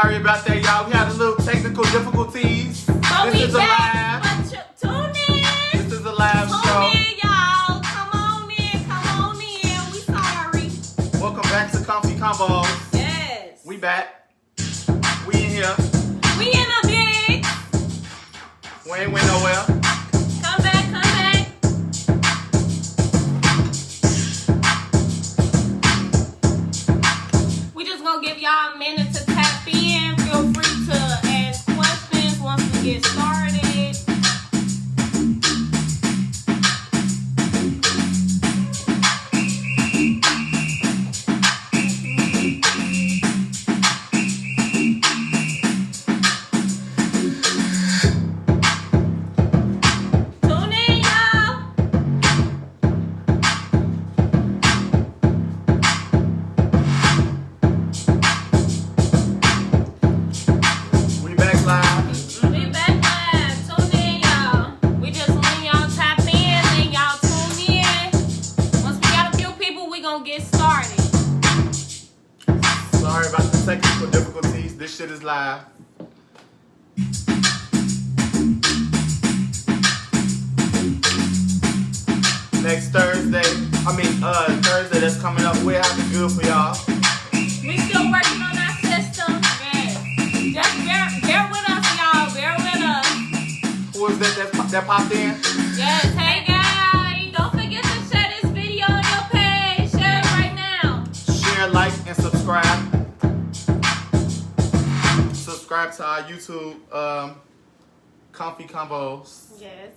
Sorry about that, y'all. We had a little technical difficulties. But This is a live. Tune in. This is a live show. Tune in, y'all. Come on in. We sorry. Welcome back to Convos. Yes. We back. We in here. We in a big. We ain't went nowhere. Come back. We just gonna give y'all a minute to tap in. Feel free to ask questions once we get started. Tune in, y'all. We back live. We back live. Tune in, y'all. We just letting y'all tap in and y'all tune in. Once we got a few people, we gonna get started. Sorry about the technical difficulties. This shit is live. Next Thursday that's coming up, we'll have it good for y'all. We still working on our system. Yes. Just bear with us, y'all. Bear with us. Who is that popped in? Yes. Hey, guys. Don't forget to share this video on your page. Share it right now. Share, like, and subscribe. Subscribe to our YouTube, Comfy Convos. Yes.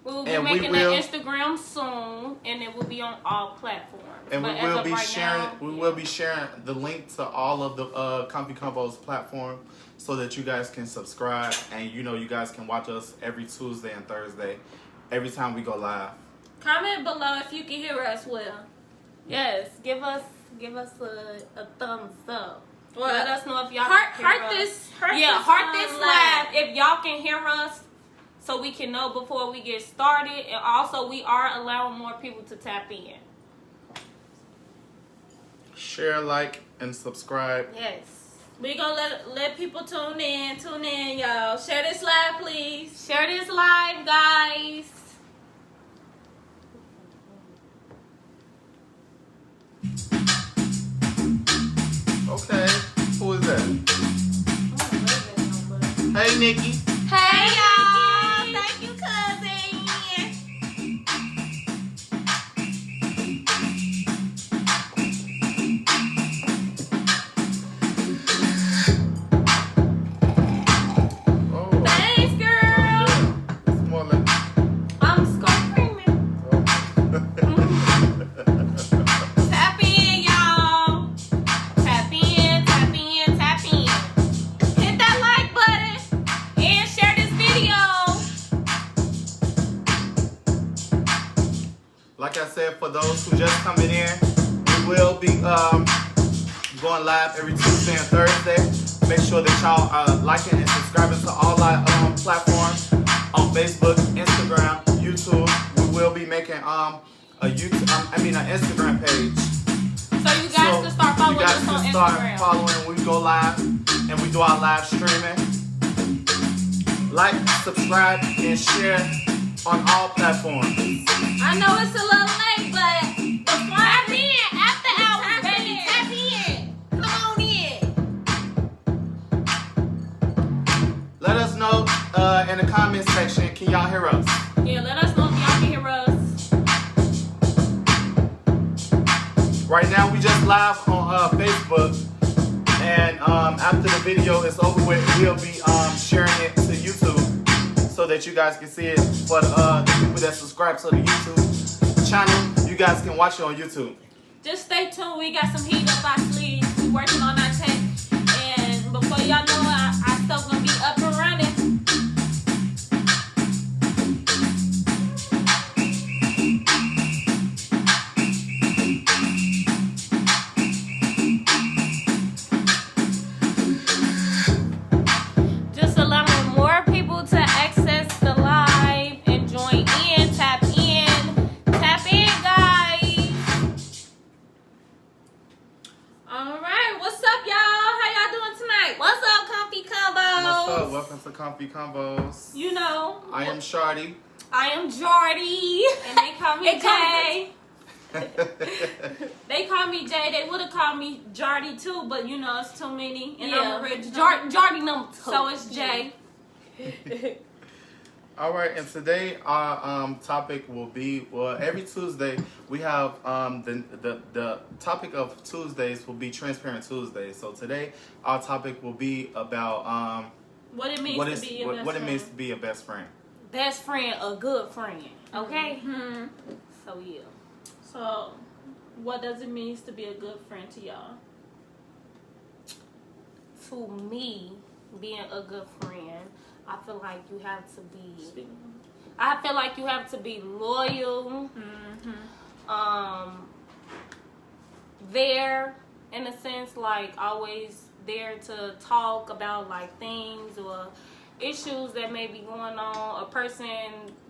We will be And we making will- an Instagram soon, and it will be on all platforms. And But we as will of be right sharing. now, We will be sharing the link to all of the Comfy Convos platform, so that you guys can subscribe, and you guys can watch us every Tuesday and Thursday, every time we go live. Comment below if you can hear us well. Yes, give us a thumbs up. Well, Let us know if y'all Heart can hear us. this Heart this live if y'all can hear us, so we can know before we get started. And also, we are allowing more people to tap in. Share, like, and subscribe. Yes. We gonna let people tune in, y'all. Share this live, please. Share this live, guys. Okay, who is that? Hey, Nikki. Hey, y'all. Thank you, cousin. Oh, Thanks, girl. it's more like. I'm screaming. Tap in, y'all. Tap in. Hit that like button and share this video. Like I said, for those who just coming in, we will be going live every Tuesday and Thursday. Make sure that y'all are liking and subscribing to all our platforms on Facebook, Instagram, YouTube. We will be making an Instagram page. So you guys can start following you guys us on can start Instagram. following. We go live and we do our live streaming. Like, subscribe, and share on all platforms. I know it's a little late, but Tap in after hours, baby. tap in. Come on in. Let us know in the comment section, can y'all hear us? Yeah, let us know if y'all can hear us. Right now, we just live on Facebook, and after the video is over with, we'll be sharing it to YouTube so that you guys can see it. For the people that subscribe to the YouTube channel, you guys can watch it on YouTube. Just stay tuned. We got some heat up our sleeves. We working on our tech, and before y'all know, our stuff gonna be up and running. Just allowing more people to access the live and join in. Tap in, guys. All right, what's am Shardy. I am Jordy. And they call me It Jay. They call me Jay. They would have called me Jardy too, but you know it's too many. And I'm original. Jordy number 2. So it's Jay. All right, and today our topic will be, well, every Tuesday we have the topic of Tuesdays will be Transparent Tuesdays. So today our topic will be about What it means to be a best what it friend. means to be a best friend. Best friend, a good friend. Okay? Hmm. So, yeah. So, what does it mean to be a good friend to y'all? To me, being a good friend, I feel like you have to be... I feel like you have to be loyal. There, in a sense, like always there to talk about like things or issues that may be going on. A person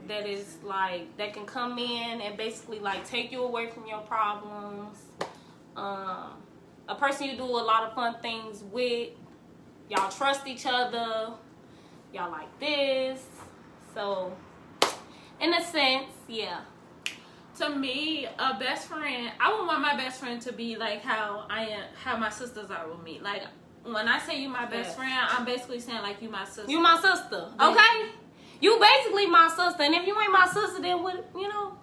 that is like that can come in and basically like take you away from your problems. A person you do a lot of fun things with. Y'all trust each other. Y'all like this. So, in a sense, yeah. To me, a best friend, I would want my best friend to be like how my sisters are with me. Like, when I say you my best Yes. friend, I'm basically saying like you my sister. You my sister, Yeah. okay? You basically my sister, and if you ain't my sister, then what? You know?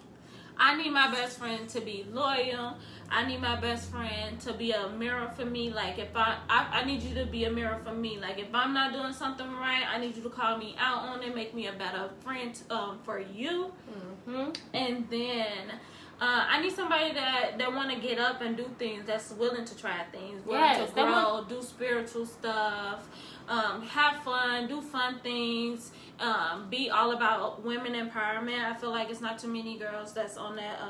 I need my best friend to be loyal. I need my best friend to be a mirror for me. Like if I need you to be a mirror for me. Like if I'm not doing something right, I need you to call me out on it, make me a better friend for you. Mm-hmm. And then I need somebody that want to get up and do things, that's willing to try things, willing Yes, to that grow, do spiritual stuff, have fun, do fun things, be all about women empowerment. I feel like it's not too many girls that's on that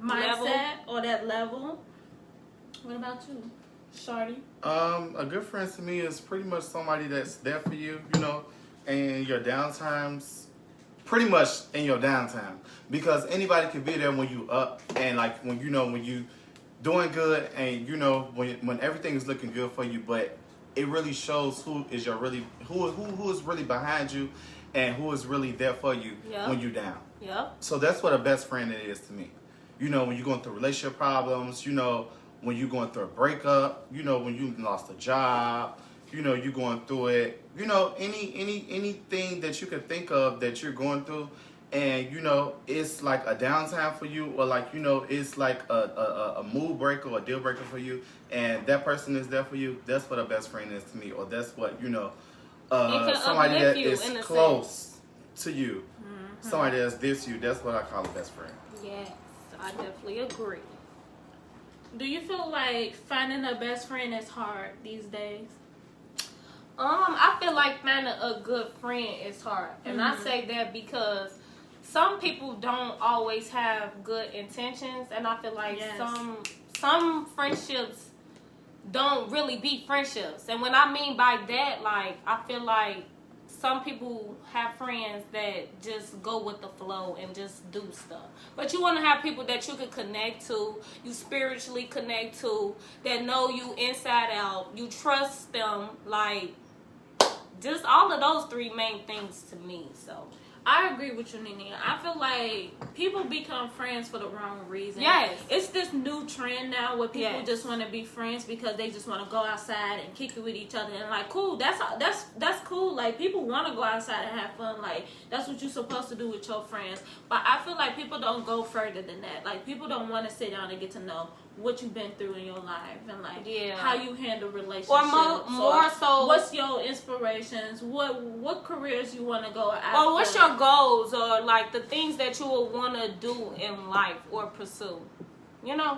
mindset or that level. What about you, Shardy? A good friend to me is pretty much somebody that's there for you, you know, in your downtimes. Pretty much in your downtime, because anybody can be there when you up and like when you doing good and you know when everything is looking good for you, but it really shows who is really behind you and who is really there for you when you're down. Yep. So that's what a best friend it is to me. You know, when you're going through relationship problems, you know, when you're going through a breakup, you know, when you lost a job, you know, you're going through it, you know, anything that you could think of that you're going through, and you know, it's like a downtime for you, or like, you know, it's like a mood breaker or a deal breaker for you, and that person is there for you. That's what a best friend is to me, or that's what, you know, somebody that is close to you, somebody that's this you. That's what I call a best friend. Yes, I definitely agree. Do you feel like finding a best friend is hard these days? I feel like finding a good friend is hard. And I say that because some people don't always have good intentions, and I feel like some friendships don't really be friendships. And when I mean by that, like, I feel like some people have friends that just go with the flow and just do stuff. But you want to have people that you can connect to, you spiritually connect to, that know you inside out, you trust them, like, just all of those three main things to me. So I agree with you, Nene. I feel like people become friends for the wrong reason. Yes. It's this new trend now where people just want to be friends because they just want to go outside and kick it with each other. And like, cool, that's cool. Like, people want to go outside and have fun. Like, that's what you're supposed to do with your friends. But I feel like people don't go further than that. Like, people don't want to sit down and get to know what you've been through in your life and like how you handle relationships, or more so what's your inspirations, what careers you want to go after, or what's your goals, or like the things that you would want to do in life or pursue, you know.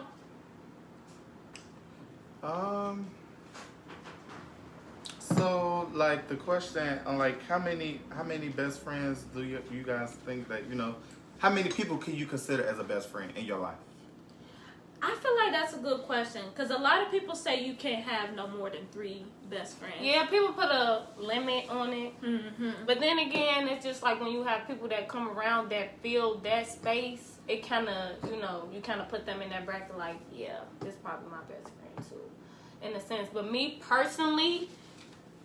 So like the question on like how many best friends do you guys think that, you know, how many people can you consider as a best friend in your life? I feel like that's a good question because a lot of people say you can't have no more than 3 best friends. Yeah, people put a limit on it. But then again, it's just like when you have people that come around that fill that space, it kind of, you know, you kind of put them in that bracket like, yeah, this is probably my best friend too, in a sense. But me personally,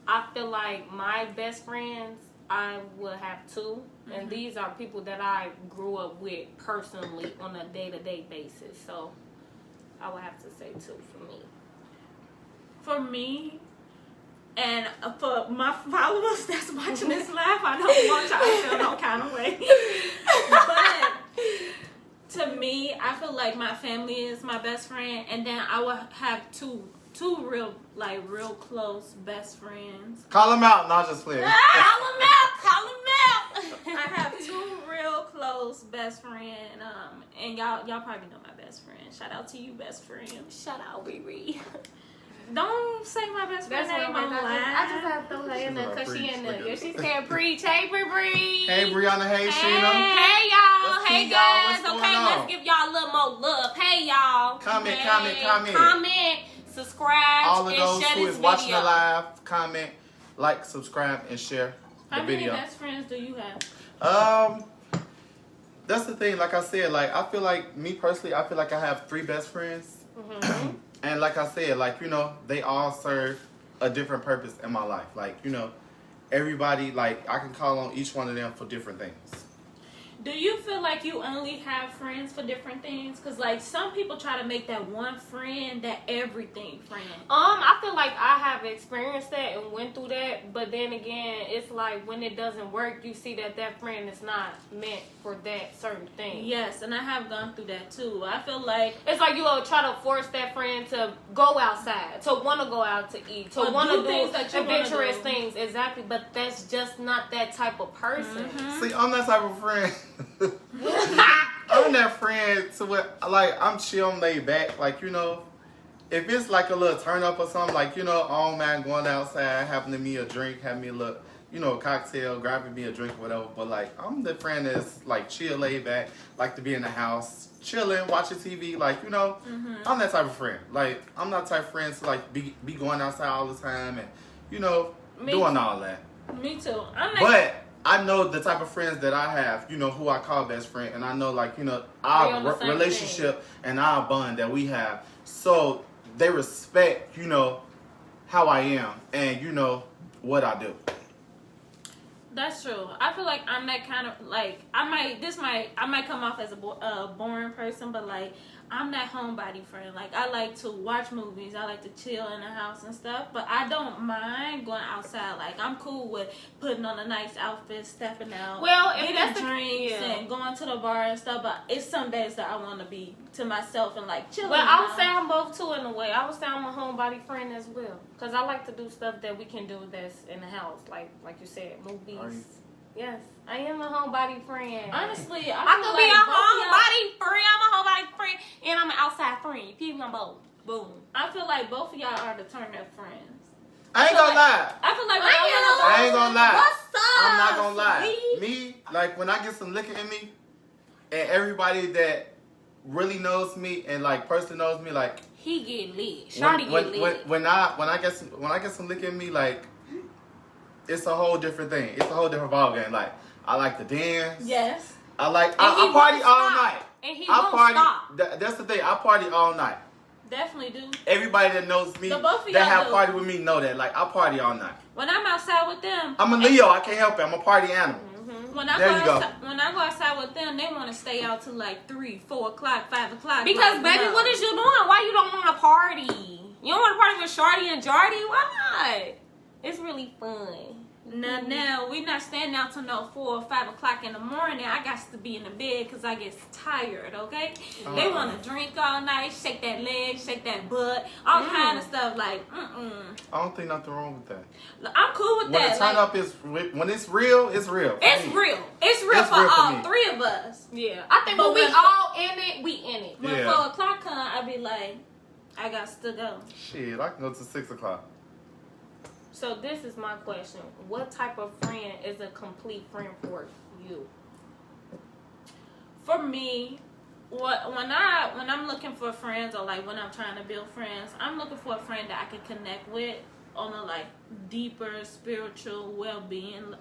I feel like my best friends, I would have 2. And these are people that I grew up with personally on a day-to-day basis. So I would have to say 2 for me. For me, and for my followers that's watching this live, I don't want y'all to feel no kind of way. But to me, I feel like my family is my best friend, and then I would have two real close best friends. Call them out, not just playing. Call them out. I have 2 real close best friends, and y'all probably know my best friend. Shout out to you, best friend. Shout out, Riri. Don't say my best friend name on live. I just have to throw her in there because she in there. Yeah, she said preach. Hey, Bree. Hey, Brianna. Hey, Sheena. Hey, y'all. Let's Hey, see, y'all. guys. What's Okay, going let's on? give y'all a little more love. Hey, y'all. Comment. Comment, subscribe, All of and those share who this is watching video. the live, comment, like, subscribe, and share the How many video. best friends do you have? That's the thing. Like I said, like I feel like me personally, I feel like I have 3 best friends, and like I said, like they all serve a different purpose in my life. Like everybody, like I can call on each one of them for different things. Do you feel like you only have friends for different things? Because, like, some people try to make that one friend that everything friend. I feel like I have experienced that and went through that, but then again, it's like when it doesn't work, you see that friend is not meant for that certain thing. Yes, and I have gone through that, too. I feel like... It's like you will try to force that friend to go outside, to want to go out to eat, to want to do things that you wanna adventurous do. things. Exactly, but that's just not that type of person. See, I'm that type of friend. I'm that friend to what, like, I'm chill, I'm laid back. Like, if it's like a little turn up or something, like, I don't mind going outside, having me a drink, having me a little, a cocktail, grabbing me a drink or whatever. But, like, I'm the friend that's, like, chill, laid back, like to be in the house, chilling, watching TV. Like, I'm that type of friend. Like, I'm not the type of friend to, like, be going outside all the time and, doing all that. Me too. I'm like... But I know the type of friends that I have, who I call best friend, and I know, like, our relationship and our bond that we have. So they respect, how I am and, what I do. That's true. I feel like I'm that kind of, like, I might come off as a boring person, but, like, I'm that homebody friend. Like, I like to watch movies. I like to chill in the house and stuff. But I don't mind going outside. Like, I'm cool with putting on a nice outfit, stepping out, Well, if getting that's drinks and going to the bar and stuff. But it's some days that I want to be to myself and, like, chilling. But I would say I'm both too in a way. I would say I'm a homebody friend as well. Because I like to do stuff that we can do that's in the house. Like you said, movies. Yes, I am a homebody friend. Honestly, I could be a homebody friend. I'm a homebody friend, and I'm an outside friend. You feel me? I'm both. Boom. I feel like both of y'all are the turn up friends. I ain't gonna lie. I feel like I ain't gonna lie. What's up? I'm not gonna lie. sweet? Me, like, when I get some liquor in me, and everybody that really knows me and, like, personally knows me, like, He get lit. Shawty get lit. when I get some liquor in me, like, it's a whole different thing. It's a whole different ballgame. Like, I like to dance. Yes. I like And I he party won't all stop. night. And he I won't party. stop. That's the thing. I party all night. Definitely do. Everybody that knows me So both of that y'all have do. party with me know that. Like, I party all night. When I'm outside with them, I'm a Leo. I can't help it. I'm a party animal. when I There go you go. outside, when I go outside with them, they want to stay out till like 3, 4 o'clock, 5 o'clock. Because, Like, baby, no. what is you doing? Why you don't want to party? You don't want to party with Shorty and Jardy? Why not? It's really fun. Now, we not staying out till no 4 or 5 o'clock in the morning. I got to be in the bed because I get tired, okay? They want to drink all night, shake that leg, shake that butt, all kind of stuff. Like, I don't think nothing wrong with that. I'm cool with When that. the turn up is when it's real, it's real. It's For me. real. It's real It's for real for all me. 3 of us. Yeah. I think But when we when- all in it, we in it. When Yeah. 4 o'clock come, I be like, I got to go. Shit, I can go to 6 o'clock. So this is my question. What type of friend is a complete friend for you? For me, when I'm looking for friends or like when I'm trying to build friends, I'm looking for a friend that I can connect with on a like deeper spiritual well-being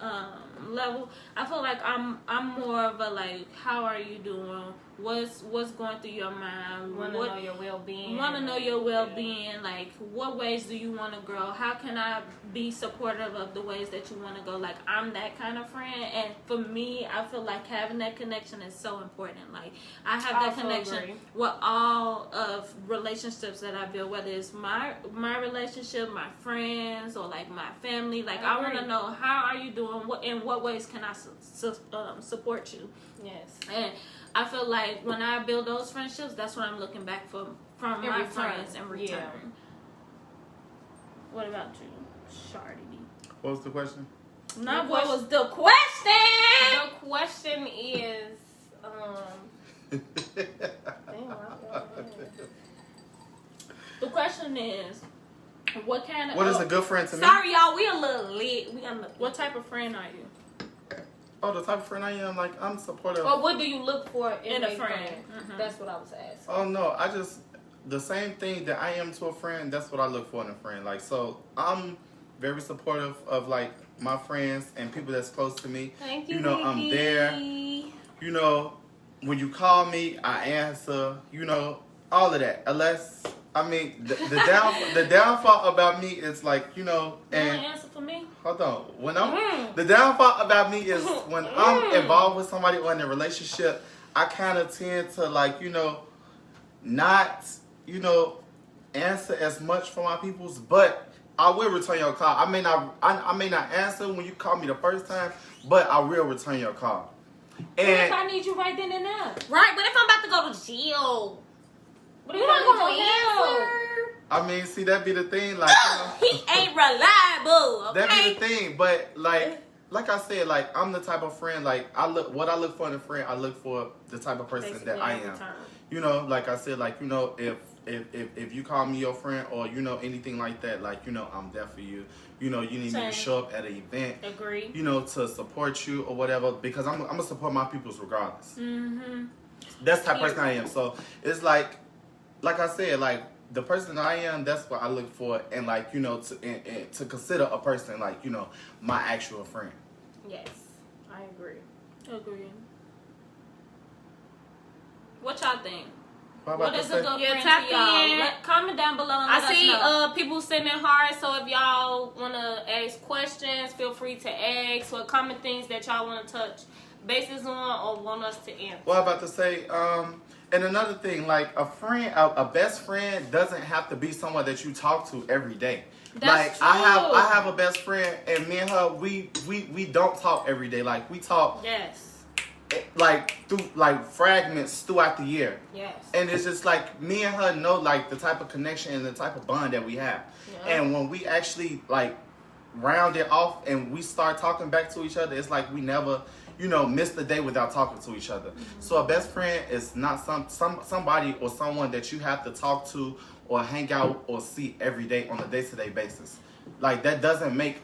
level. I feel like I'm more of a like, how are you doing? What's going through your mind? Want to know your well-being. Want to know your well-being. Like, what ways do you want to grow? How can I be supportive of the ways that you want to go? Like, I'm that kind of friend, and for me, I feel like having that connection is so important. Like, I have that connection with all of relationships that I build, whether it's my relationship, my friends, or like my family. Like, I want to know, how are you doing? In what ways can I support you? Yes. And I feel like when I build those friendships, that's what I'm looking back from my friends in return. Yeah. What about you, Shardy? What was the question? What was the question? The question is, the question is, what is a good friend to me? Sorry, y'all, we a little lit. What type of friend are you? Oh, the type of friend I am, like, I'm supportive. Or what do you look for in a friend? Mm-hmm. That's what I was asking. Oh, no, the same thing that I am to a friend, that's what I look for in a friend. Like, so, I'm very supportive of, like, my friends and people that's close to me. Thank you, know, I'm there. You know, when you call me, I answer. You know, all of that. Unless, I mean, the downfall about me is, like, you know, and... You answer for me? Hold on. The downfall about me is when I'm involved with somebody or in a relationship, I kind of tend to, like, you know, not, you know, answer as much for my peoples, but I will return your call. I may not answer when you call me the first time, but I will return your call. And what if I need you right then and there? Right, but if I'm about to go to jail, what if I'm going to answer? I mean, see, that be the thing, like, you know, he ain't reliable, okay? That be the thing, but, like I said, like, I'm the type of friend, like, what I look for in a friend, I look for the type of person that I am. You know, like I said, like, you know, if you call me your friend or, you know, anything like that, like, you know, I'm there for you. You know, you need me to show up at an event. Agree. You know, to support you or whatever, because I'm going to support my peoples regardless. Mm-hmm. That's the type of person I am. So, it's like I said, like, the person I am, that's what I look for, and, like, you know, to consider a person, like, you know, my actual friend. Yes, I agree. What y'all think? What is a good friend to tap y'all? Comment down below and let us know. I see people sending hearts, so if y'all want to ask questions, feel free to ask or comment things that y'all want to touch bases on or want us to answer. Well, I'm about to say, and another thing, like, a friend, a best friend doesn't have to be someone that you talk to every day. That's like, true. I have a best friend, and me and her, we don't talk every day. Like, we talk, like, through, like, fragments throughout the year. Yes. And it's just like, me and her know, like, the type of connection and the type of bond that we have. Yeah. And when we actually, like, round it off and we start talking back to each other, it's like we never, you know, miss the day without talking to each other. Mm-hmm. So a best friend is not somebody or someone that you have to talk to or hang out or see every day on a day-to-day basis. Like, that doesn't make,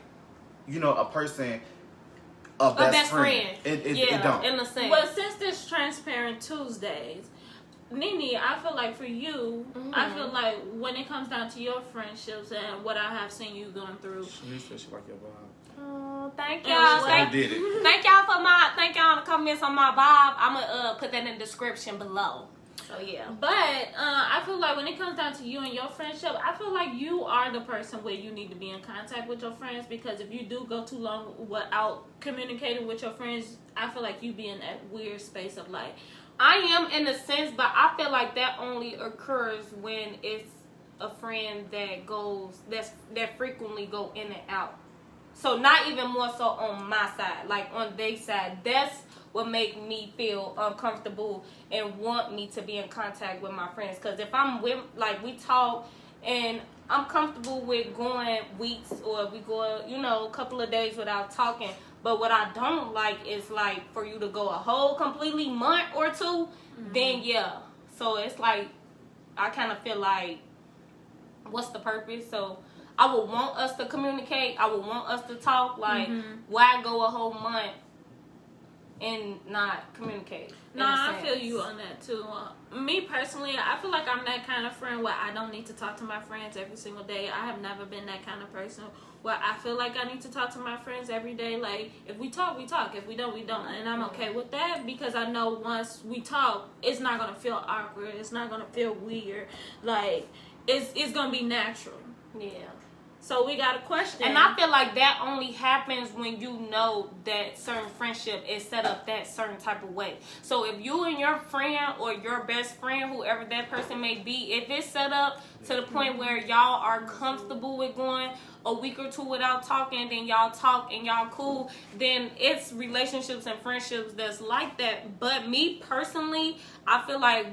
you know, a person a best friend. It don't. In a sense. Well, since this Transparent Tuesdays, Nene, I feel like for you, I feel like when it comes down to your friendships and what I have seen you going through. She said she like your vibe. Oh, thank y'all. Thank y'all for thank y'all the comments on my vibe. I'm gonna put that in the description below. So yeah. But I feel like when it comes down to you and your friendship, I feel like you are the person where you need to be in contact with your friends, because if you do go too long without communicating with your friends, I feel like you be in that weird space of like, I am in a sense, but I feel like that only occurs when it's a friend that frequently go in and out. So not even more so on my side, like on their side. That's what make me feel uncomfortable and want me to be in contact with my friends. Because if I'm with, like, we talk and I'm comfortable with going weeks or we go, you know, a couple of days without talking. But what I don't like is, like, for you to go a whole completely month or two, then yeah. So it's like, I kind of feel like, what's the purpose? So I would want us to communicate. I would want us to talk. Like, why go a whole month and not communicate. No, I feel you on that too. Me personally, I feel like I'm that kind of friend where I don't need to talk to my friends every single day. I have never been that kind of person where I feel like I need to talk to my friends every day. Like, if we talk, we talk. If we don't, we don't. And I'm okay with that because I know once we talk, it's not going to feel awkward. It's not going to feel weird. Like, it's going to be natural. Yeah. So we got a question. And I feel like that only happens when you know that certain friendship is set up that certain type of way. So if you and your friend or your best friend, whoever that person may be, if it's set up to the point where y'all are comfortable with going a week or two without talking, then y'all talk and y'all cool, then it's relationships and friendships that's like that. But me personally, I feel like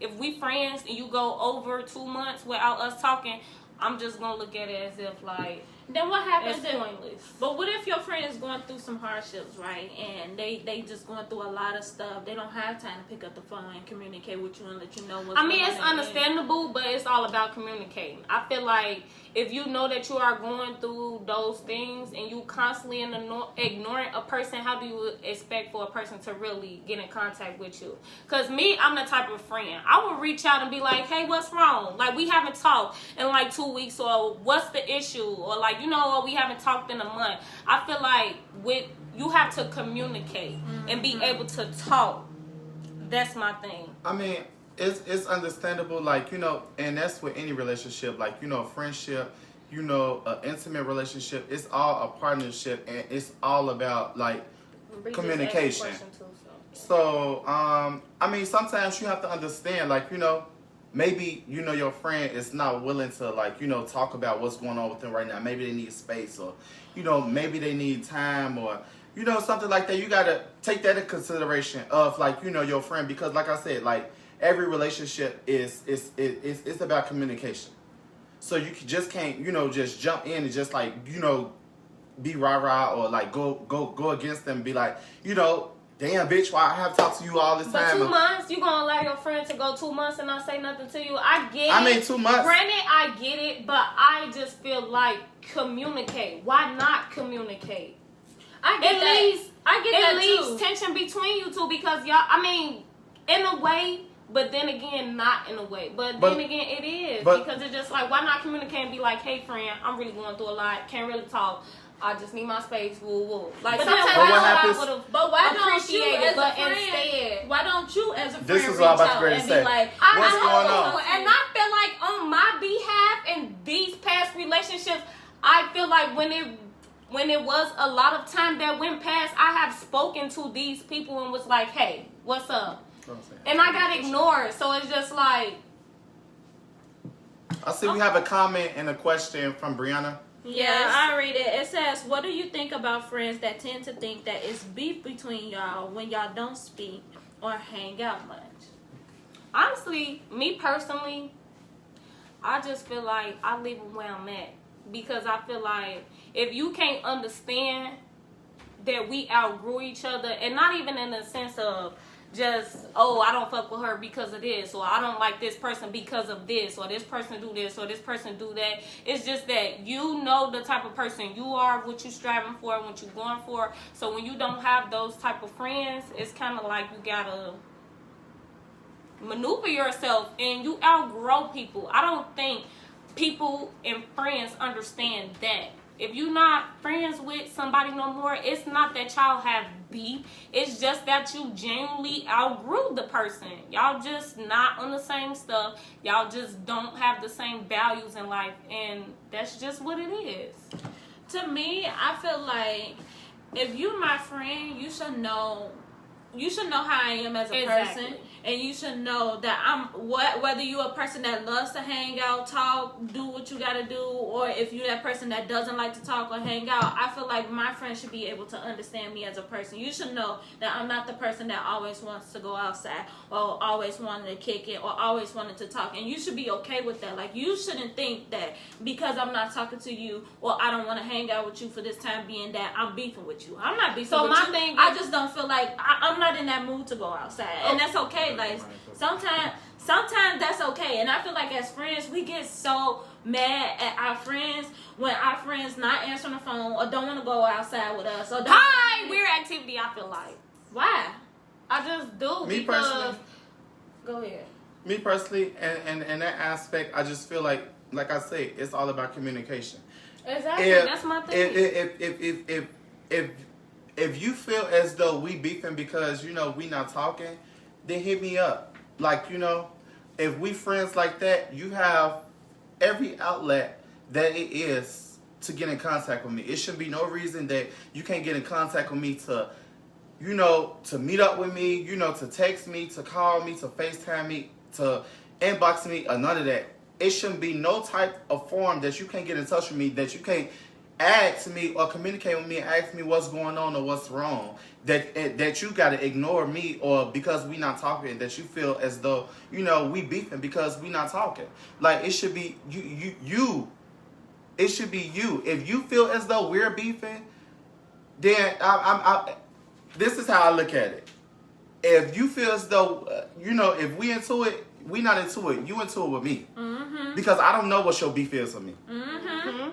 if we friends and you go over 2 months without us talking, I'm just gonna look at it as if like, then what happens it's pointless. But what if your friend is going through some hardships, right? And they just going through a lot of stuff. They don't have time to pick up the phone and communicate with you and let you know what's going on. I mean, it's understandable, but it's all about communicating. I feel like if you know that you are going through those things and you constantly ignoring a person, how do you expect for a person to really get in contact with you? Because me, I'm the type of friend. I will reach out and be like, hey, what's wrong? Like, we haven't talked in like 2 weeks, or what's the issue? Or like, you know, we haven't talked in a month. I feel like you have to communicate and be able to talk. That's my thing. I mean, it's understandable, like, you know, and that's with any relationship, like, you know, friendship, you know, an intimate relationship, it's all a partnership, and it's all about, like, communication. So, I mean, sometimes you have to understand, like, you know, maybe, you know, your friend is not willing to, like, you know, talk about what's going on with them right now. Maybe they need space, or, you know, maybe they need time, or, you know, something like that. You got to take that into consideration of, like, you know, your friend, because like I said, like, every relationship is about communication. So you just can't, you know, just jump in and just, like, you know, be rah-rah, or like go against them and be like, you know, damn, bitch, why I have talked to you all this time? But 2 months, you gonna allow your friend to go 2 months and not say nothing to you? I get it. I mean, 2 months. Granted, I get it, but I just feel like communicate. Why not communicate? I get that. It leaves tension between you two because y'all, I mean, in a way, but then again, not in a way. But then again, it is. Because it's just like, why not communicate and be like, hey, friend, I'm really going through a lot. Can't really talk. I just need my space. Woo, woo. Like, but sometimes I would have why don't you as but a friend, instead, why don't you as a friend this is reach what I'm about out to and say. be like, what's going on? And I feel like on my behalf in these past relationships, I feel like when it was a lot of time that went past, I have spoken to these people and was like, hey, what's up? And I got ignored. So it's just like, I see we have a comment and a question from Brianna. Yeah, I read it. It says, what do you think about friends that tend to think that it's beef between y'all when y'all don't speak or hang out much? Honestly, me personally, I just feel like I leave them where I'm at. Because I feel like if you can't understand that we outgrew each other, and not even in the sense of just, oh, I don't fuck with her because of this, or I don't like this person because of this, or this person do this, or this person do that. It's just that you know the type of person you are, what you striving for, what you going for. So when you don't have those type of friends, it's kind of like you gotta maneuver yourself, and you outgrow people. I don't think people and friends understand that. If you're not friends with somebody no more, it's not that y'all have beef. It's just that you genuinely outgrew the person. Y'all just not on the same stuff. Y'all just don't have the same values in life. And that's just what it is. To me, I feel like if you're my friend, you should know how I am as a person, and you should know that whether you're a person that loves to hang out, talk, do what you gotta do, or if you're that person that doesn't like to talk or hang out. I feel like my friend should be able to understand me as a person. You should know that I'm not the person that always wants to go outside, or always wanted to kick it, or always wanted to talk, and you should be okay with that. Like, you shouldn't think that because I'm not talking to you, or I don't want to hang out with you for this time being, that I'm beefing with you. I'm not beefing with you. I just don't feel like I'm not in that mood to go outside, and that's okay. Like, sometimes that's okay. And I feel like as friends, we get so mad at our friends when our friends not answering the phone, or don't want to go outside with us, or don't weird activity. I feel like Why? I just do. Me because... personally. Go ahead. Me personally, and in that aspect, I just feel like I say, it's all about communication. Exactly. That's my thing. If you feel as though we beefing because, you know, we not talking, then hit me up. Like, you know, if we friends like that, you have every outlet that it is to get in contact with me. It should be no reason that you can't get in contact with me to, you know, to meet up with me, you know, to text me, to call me, to FaceTime me, to inbox me, or none of that. It shouldn't be no type of form that you can't get in touch with me, that you can't ask me or communicate with me and ask me what's going on or what's wrong. That you got to ignore me, or because we not talking, that you feel as though, you know, we beefing because we not talking. Like, it should be you. It should be you. If you feel as though we're beefing, then this is how I look at it. If you feel as though, you know, if we into it, we not into it. You into it with me. Mm-hmm. Because I don't know what your beef is with me. Mm-hmm.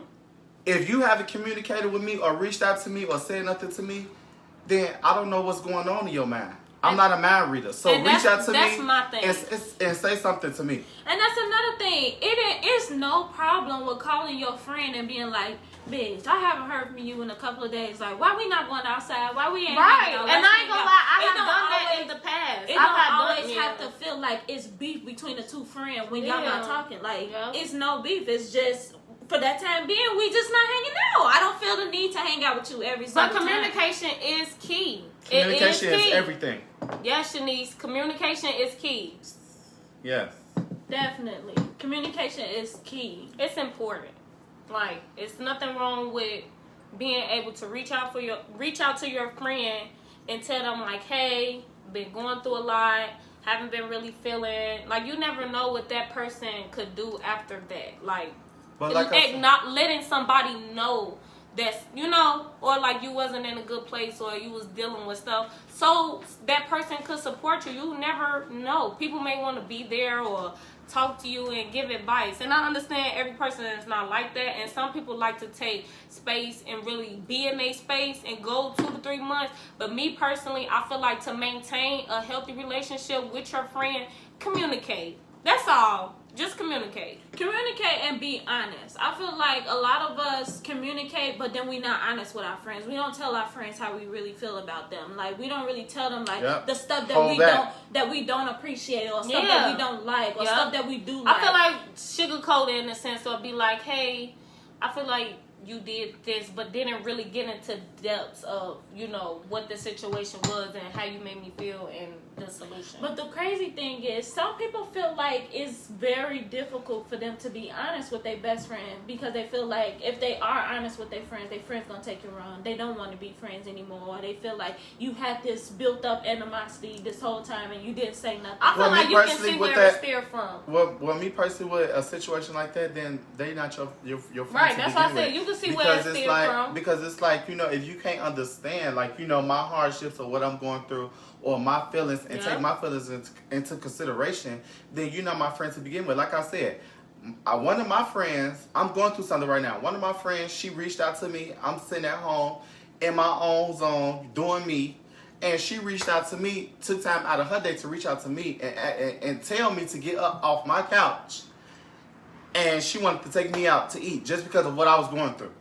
If you haven't communicated with me or reached out to me or said nothing to me, then I don't know what's going on in your mind. I'm not a mind reader. So reach out to me and say something to me. And that's another thing. It's no problem with calling your friend and being like, bitch, I haven't heard from you in a couple of days. Like, why we not going outside? Why we ain't right? Out? And I ain't gonna lie, I have done that in the past. It don't always have to feel like it's beef between the two friends when y'all not talking. Like, it's no beef. It's just, for that time being, we just not hanging out. I don't feel the need to hang out with you every single time. But communication is key. Communication is everything. Yes, Shanice, communication is key. Yes. Definitely. Communication is key. It's important. Like, it's nothing wrong with being able to reach out to your friend and tell them, like, hey, been going through a lot, haven't been really feeling, like, you never know what that person could do after that. Like, not letting somebody know that's, you know, or like you wasn't in a good place or you was dealing with stuff, so that person could support you. You never know. People may want to be there or talk to you and give advice, and I understand every person is not like that, and some people like to take space and really be in their space and go 2 to 3 months. But me personally, I feel like to maintain a healthy relationship with your friend, communicate. That's all. Just communicate. Communicate and be honest. I feel like a lot of us communicate, but then we not honest with our friends. We don't tell our friends how we really feel about them. Like, we don't really tell them, like, the stuff that we don't appreciate, or stuff that we don't like, or stuff that we do like. I feel like sugarcoat it in a sense, or be like, hey, I feel like you did this, but didn't really get into depths of, you know, what the situation was and how you made me feel and the solution. But the crazy thing is, some people feel like it's very difficult for them to be honest with their best friend, because they feel like if they are honest with their friends gonna take you wrong. They don't want to be friends anymore. They feel like you had this built up animosity this whole time and you didn't say nothing. I feel like you can see where it steers from. Well, me personally, with a situation like that, then they not your friends. Right, that's why I said you can see where it steers from. Because it's like, you know, if you can't understand, like, you know, my hardships or what I'm going through or my feelings, and take my feelings into consideration, then you're not my friend to begin with. Like I said, one of my friends, I'm going through something right now. One of my friends, she reached out to me. I'm sitting at home in my own zone doing me, and she reached out to me, took time out of her day to reach out to me and tell me to get up off my couch, and she wanted to take me out to eat just because of what I was going through.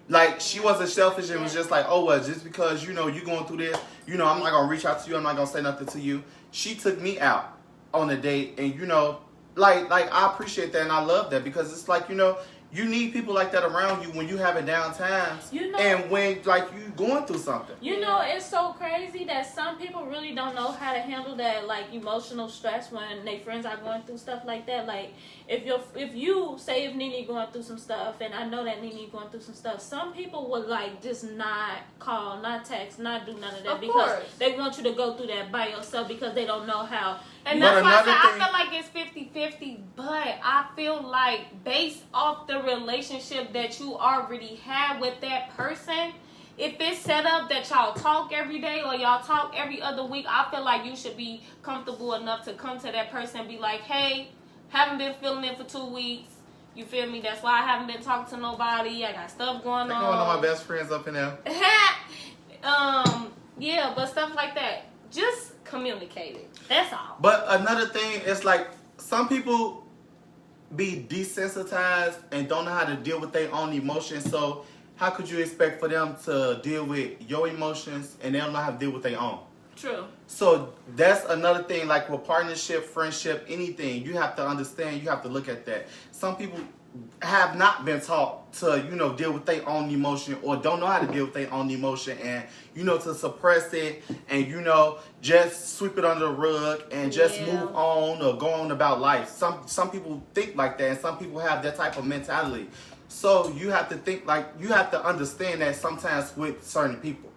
Like, she wasn't selfish and was just like, oh, well, just because, you know, you going through this, you know, I'm not going to reach out to you. I'm not going to say nothing to you. She took me out on a date, and, you know, like I appreciate that and I love that, because it's like, you know, you need people like that around you when you having down times, you know, and when, like, you going through something. You know, it's so crazy that some people really don't know how to handle that, like, emotional stress when their friends are going through stuff like that. Like, if you say if Nene going through some stuff, and I know that Nene going through some stuff, some people would, like, just not call, not text, not do none of that, because they want you to go through that by yourself, because they don't know how. And that's why I feel like it's 50-50, but I feel like based off the relationship that you already have with that person, if it's set up that y'all talk every day or y'all talk every other week, I feel like you should be comfortable enough to come to that person and be like, hey, haven't been feeling it for 2 weeks. You feel me? That's why I haven't been talking to nobody. I got stuff going on. One of my best friends up in there. Yeah, but stuff like that, just communicate it. That's all. But another thing is like some people be desensitized and don't know how to deal with their own emotions. So how could you expect for them to deal with your emotions and they don't know how to deal with their own? True. So that's another thing, like with partnership, friendship, anything, you have to understand, you have to look at that. Some people have not been taught to, deal with their own emotion or don't know how to deal with their own emotion and, to suppress it and, just sweep it under the rug and just move on or go on about life. Some people think like that and some people have that type of mentality. So you have to think you have to understand that sometimes with certain people.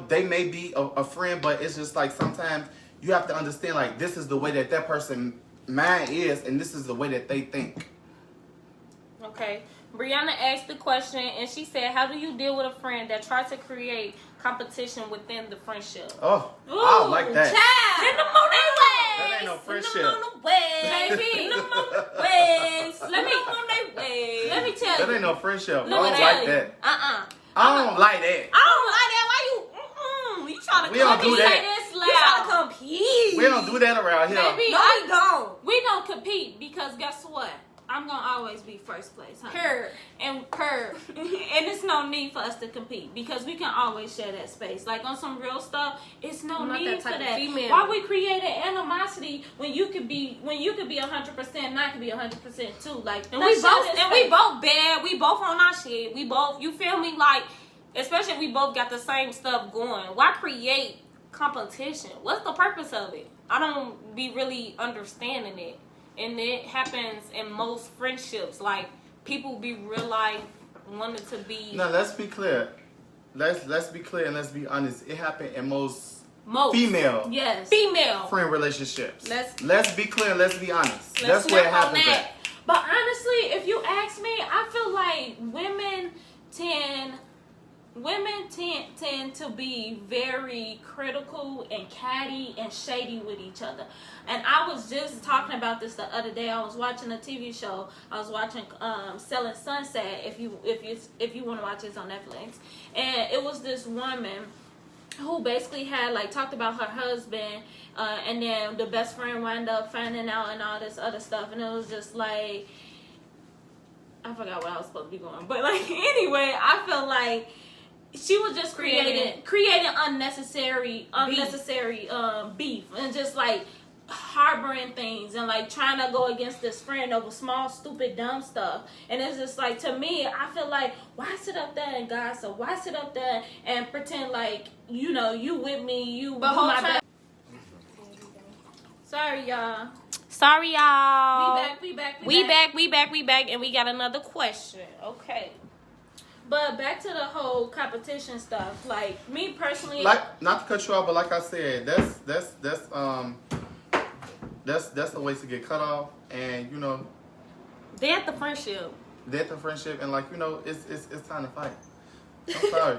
They may be a friend, but it's just like sometimes you have to understand like this is the way that person mind is and this is the way that they think. Okay. Brianna asked the question and she said, how do you deal with a friend that tries to create competition within the friendship? Oh, I like that. Child. Send them on their ways. That ain't no friendship. Send them on the ways. Baby. Send them on the ways. Let me tell you. That ain't no friendship. I Let me don't tell like you. that. I don't like that. don't like that. Why you? You trying to We don't do compete? that. You trying to compete? We don't do that around here. Baby, No, we don't. We don't compete because guess what? I'm gonna always be first place, honey. And it's no need for us to compete because we can always share that space. Like on some real stuff, it's no I'm not need that for type of that. female. Why we create an animosity when you could be 100% and I could be 100% too? Like And let's we share both that and space. we both bad. We both on our shit. We both, you feel me? Like, especially if we both got the same stuff going. Why create competition? What's the purpose of it? I don't be really understanding it. And it happens in most friendships. Like, people be real life wanting to be... Now, let's be clear. Let's be clear and let's be honest. It happened in most female friend relationships. Let's be clear and let's be honest. That's where it happens at. But honestly, if you ask me, I feel like women tend to be very critical and catty and shady with each other. And I was just talking about this the other day. I was watching a TV show. I was watching Selling Sunset. If you want to watch it, it's on Netflix. And it was this woman who basically had talked about her husband, and then the best friend wound up finding out and all this other stuff. And it was just like, I forgot what I was supposed to be going. But anyway, I feel like she was just creating unnecessary beef and just harboring things and trying to go against this friend over small, stupid, dumb stuff. And it's just to me, I feel like, why sit up there and gossip? Why sit up there and pretend you with me, you do my best? Sorry, y'all. We back, and we got another question. Okay. But back to the whole competition stuff. Me personally, not to cut you off, but like I said, that's the ways to get cut off, and They at the friendship, and it's time to fight. I'm sorry,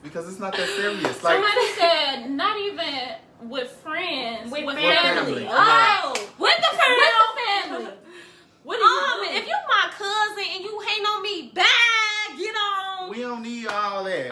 because it's not that serious. Somebody said not even with friends, with family. Yeah. With the family. What do you if you my cousin and you hate on me, bad, get on. We don't need all that.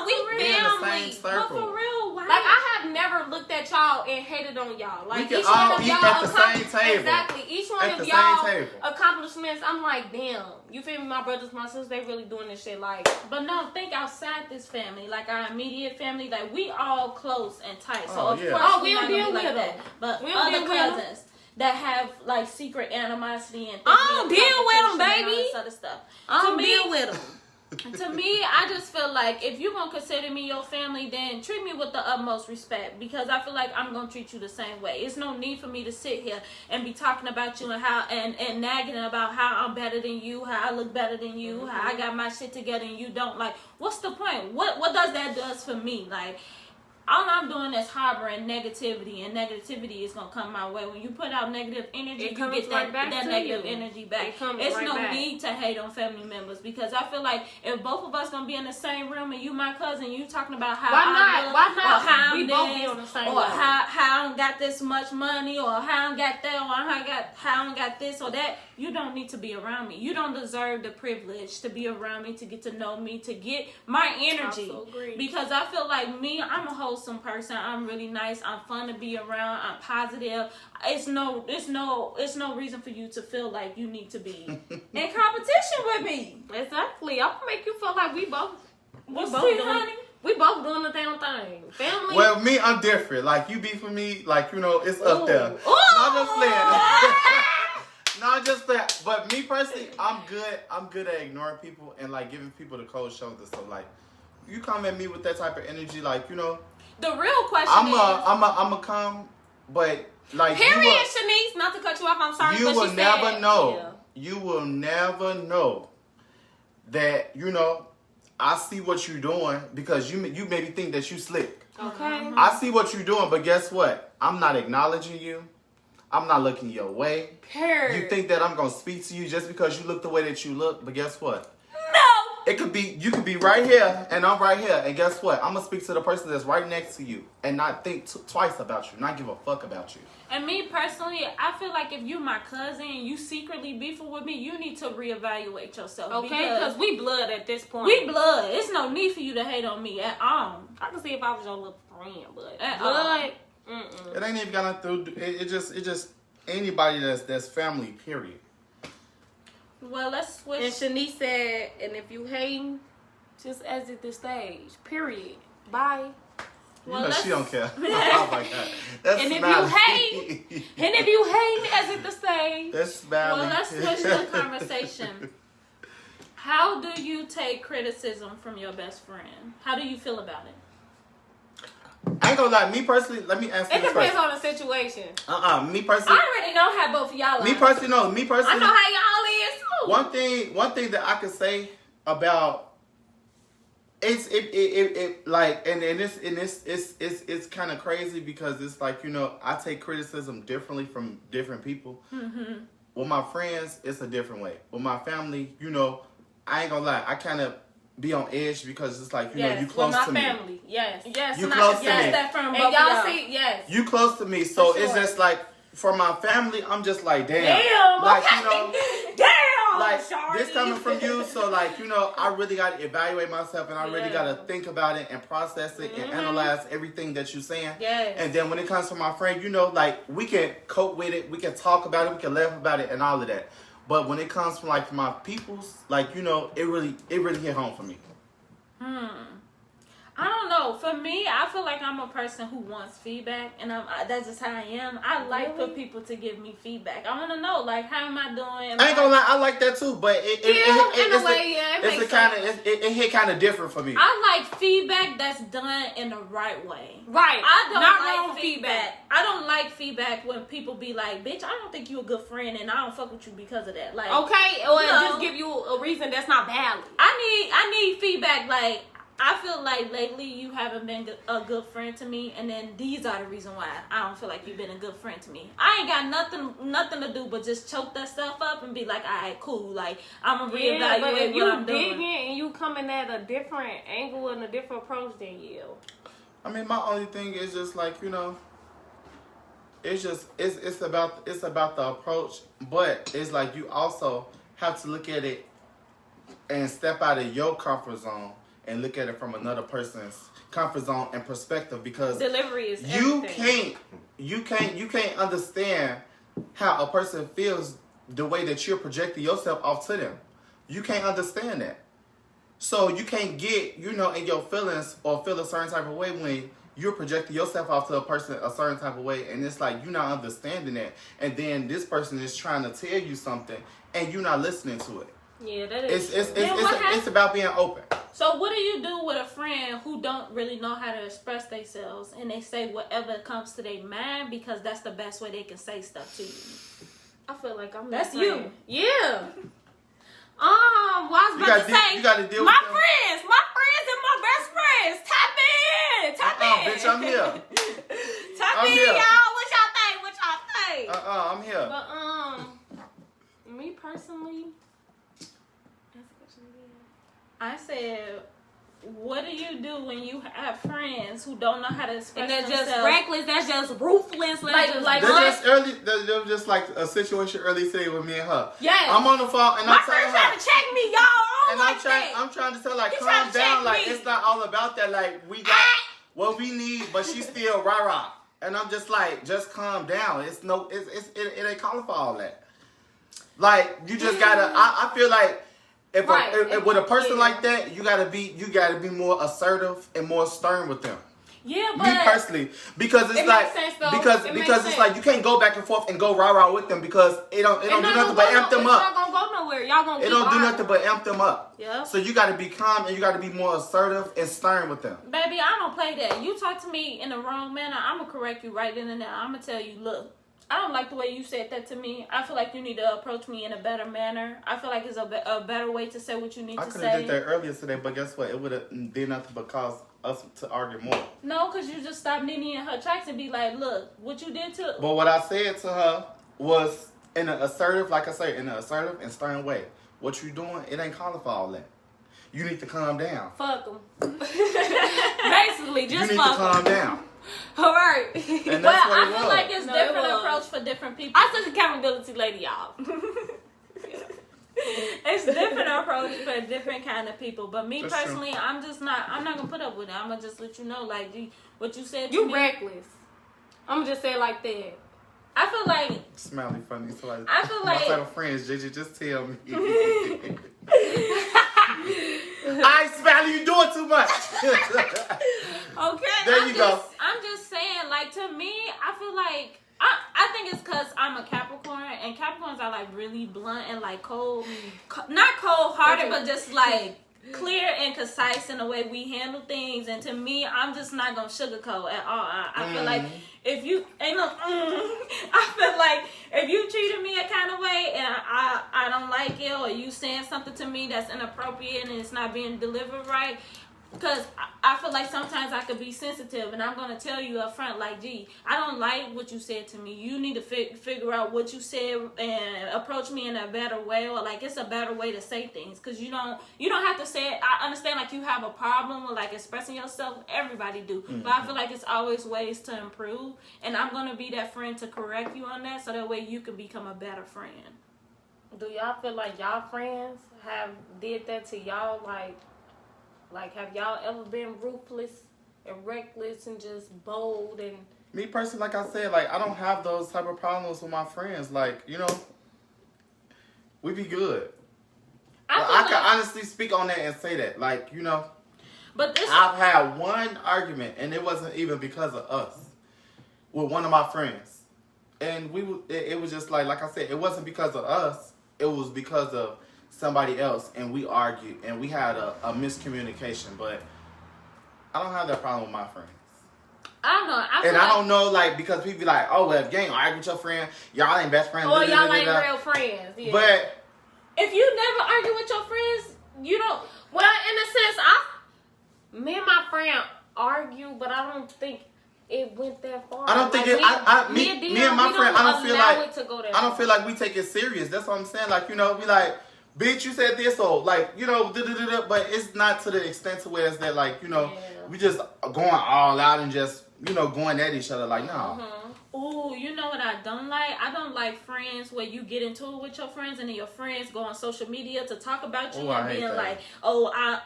We in the family. same But circle. for real, why? I have never looked at y'all and hated on y'all. We can each one all of eat y'all at the same table. Exactly. Each one At of the y'all same table. accomplishments, I'm like, damn. You feel me? My brothers, my sisters, they really doing this shit. But no, think outside this family, our immediate family, we all close and tight. So of yeah. course we don't deal with that. But we don't other deal with them. cousins that have secret animosity and I don't deal with them, competition and all baby. this other stuff. I don't To me- deal with them. To me, I just feel like if you're gonna consider me your family, then treat me with the utmost respect, because I feel like I'm gonna treat you the same way. It's no need for me to sit here and be talking about you and how and nagging about how I'm better than you, how I look better than you, how I got my shit together and you don't. What's the point? What does that does for me? All I'm doing is harboring negativity, and negativity is gonna come my way. When you put out negative energy, you get that negative energy back. It's no need to hate on family members, because I feel like if both of us gonna be in the same room and you my cousin, you talking about how Why not? or how We I'm both this, be on the same or level. how I'm don't got this much money, or how I don't got that, or how I don't got this or that, you don't need to be around me. You don't deserve the privilege to be around me, to get to know me, to get my energy. I so agree. Because I feel like me, I'm a wholesome person. I'm really nice. I'm fun to be around. I'm positive. It's no reason for you to feel like you need to be in competition with me. Exactly. I'm gonna make you feel like we both honey? We both doing the damn thing. Family. Well, me, I'm different. Like, you beef with me, like, you know, it's up there. Ooh. Not just playing. Not just that. But me personally, I'm good at ignoring people and, like, giving people the cold shoulder. So, like, you come at me with that type of energy, like, you know. The real question I'm a come, but, like, Period, Shanice. Not to cut you off, I'm sorry. You but will she never said, know. Yeah. You will never know that, you know, I see what you're doing because you maybe think that you slick. Okay. I see what you're doing, but guess what? I'm not acknowledging you. I'm not looking your way. Period. You think that I'm going to speak to you just because you look the way that you look, but guess what? No. It could be, you could be right here and I'm right here. And guess what? I'm going to speak to the person that's right next to you and not think twice about you, not give a fuck about you. And me personally, I feel like if you my cousin and you secretly beefing with me, you need to reevaluate yourself. Okay, because we blood at this point. We blood. It's no need for you to hate on me at all. I can see if I was your little friend, but At blood. It ain't even got nothing to do. It just anybody that's family. Period. Well, let's switch. And Shanice said, and if you hating, just exit the stage. Period. Bye. You Well, know let's- she don't care. Oh my god. That's And if smelly. you hate, exit the stage. That's smelly. Well, let's switch the conversation. How do you take criticism from your best friend? How do you feel about it? I ain't gonna lie. Me personally, let me answer It this depends first. on the situation. Me personally. I already know how both of y'all are. Me personally, no. Me personally. I know how y'all is too. One thing that I could say about it like and it's kind of crazy because it's like, you know, I take criticism differently from different people. Mm-hmm. With my friends, it's a different way. With my family, you know, I ain't gonna lie. I kind of be on edge because it's like, you know, you close with to my me. family. Yes. Yes, You and close I to guess me. that from And both y'all of y'all. see, yes. You close to me, so For it's sure. just like for my family, I'm just like, damn, Damn, like okay. you know. Damn, Like Shawty. this coming from you, so like, you know, I really gotta evaluate myself and I really Yeah. gotta think about it and process it and analyze everything that you're saying. Yes. And then when it comes to my friend, you know, like we can cope with it, we can talk about it, we can laugh about it and all of that. But when it comes from like my peoples, like, you know, it really hit home for me. I don't know. For me, I feel like I'm a person who wants feedback, and that's just how I am. I like for people to give me feedback. I want to know, like, how am I doing? I ain't gonna lie, I like that too, but it hit kind of different for me. I like feedback that's done in the right way. Right. I don't Not like wrong feedback. I don't like feedback when people be like, "Bitch, I don't think you a good friend, and I don't fuck with you because of that." Like, Okay, or No. just give you a reason that's not valid. I need feedback. Like, I feel like lately you haven't been a good friend to me, and then these are the reason why I don't feel like you've been a good friend to me. I ain't got nothing to do but just choke that stuff up and be like, all right, cool. Like, I'm gonna Yeah, but reevaluate if what I'm you doing. digging and you coming at a different angle and a different approach, then yeah. I mean, my only thing is just like, you know, it's about the approach, but it's like you also have to look at it and step out of your comfort zone and look at it from another person's comfort zone and perspective, because Delivery is you everything. can't understand how a person feels the way that you're projecting yourself off to them. You can't understand that. So you can't get, you know, in your feelings or feel a certain type of way when you're projecting yourself off to a person a certain type of way, and it's like you're not understanding that, and then this person is trying to tell you something and you're not listening to it. Yeah, that is. It's about being open. So what do you do with a friend who don't really know how to express themselves and they say whatever comes to their mind because that's the best way they can say stuff to you? I feel like I'm. That's that you. friend. Yeah. Well, I was about to say, you gotta deal my with them. friends and my best friends. Tap in. Bitch, I'm here. Tap I'm in, here. y'all. What y'all think? I'm here. But me personally, I said what do you do when you have friends who don't know how to express And they're themselves? just reckless. That's just ruthless. They're just like a situation early today with me and her. Yes. I'm on the phone and My I'm telling friend trying her. to check me, y'all. And I'm trying to tell her, like, He calm trying to down. check Like, me. it's not all about that. Like, we got what we need, but she's still rah-rah. And I'm just like, just calm down. It ain't calling for all that. Like, you just gotta, I feel like, if with a person like that, you gotta be more assertive and more stern with them. Yeah, but Me personally, because it's It like makes sense, though. because It makes it's sense. like you can't go back and forth and go rah with them because it don't do nothing but amp them It's up. not gonna go nowhere. Y'all gonna It keep don't do arguing. nothing but amp them up. Yeah. So you gotta be calm and you gotta be more assertive and stern with them. baby, I don't play that. You talk to me in the wrong manner, I'm gonna correct you right then and there. I'm gonna tell you, look, I don't like the way you said that to me. I feel like you need to approach me in a better manner. I feel like it's a better way to say what you need I to could have say. did that earlier today, but guess what? It would have did nothing but cause us to argue more. No, because you just stopped Nene in her tracks and be like, look, what you did to... But what I said to her was in an assertive, like I say, in an assertive and stern way. What you doing? It ain't calling for all that. You need to calm down. Fuck them. Basically, You just need to fuck calm them. down. All right. And Well, that's what I it feel was. like it's No, it different was. approach for different people. I took accountability, lady, y'all. It's different approach for different kind of people. But me That's personally, I'm not gonna put up with it. I'm gonna just let you know, like, what you said to You me. reckless. I'm just saying like that. I feel like Smiley funny. So like, I feel my like- type of friends, JJ, just tell me. I Smiley, you doing too much. okay. There you go. I'm just saying, like, to me, I feel like I think it's because I'm a Capricorn, and Capricorns are like really blunt and like cold, not cold hearted, but just like clear and concise in the way we handle things. And to me, I'm just not gonna sugarcoat at all. I feel like if you I feel like if you treated me a kind of way and I don't like it, or you saying something to me that's inappropriate and it's not being delivered right. Because I feel like sometimes I could be sensitive, and I'm going to tell you up front, like, gee, I don't like what you said to me. You need to figure out what you said and approach me in a better way, or, like, it's a better way to say things. Because you don't have to say it. I understand, like, you have a problem with, like, expressing yourself. Everybody do. Mm-hmm. But I feel like it's always ways to improve, and I'm going to be that friend to correct you on that, so that way you can become a better friend. Do y'all feel like y'all friends have did that to y'all, like, have y'all ever been ruthless and reckless and just bold and... Me personally, like I said, like, I don't have those type of problems with my friends. Like, you know, we be good. I can honestly speak on that and say that. Like, you know, but I've had one argument, and it wasn't even because of us, with one of my friends. And it was just like I said, it wasn't because of us. It was because of somebody else, and we argued, and we had a miscommunication. But I don't have that problem with my friends. I don't know. I don't know, like, because people be like, oh, well, if you ain't argue with your friend, y'all ain't best friends. Or y'all ain't real friends. Yeah. But if you never argue with your friends, you don't... Well, in a sense, me and my friend argue, but I don't think it went that far. I don't think me and my friend, I don't feel like we take it serious. That's what I'm saying. Like, you know, we like, bitch, you said this, or like, you know, but it's not to the extent to where it's that, like, you know, we just going all out and just, you know, going at each other. Like, no. Mm-hmm. Ooh, you know what I don't like? I don't like friends where you get into it with your friends and then your friends go on social media to talk about you and being like, oh, I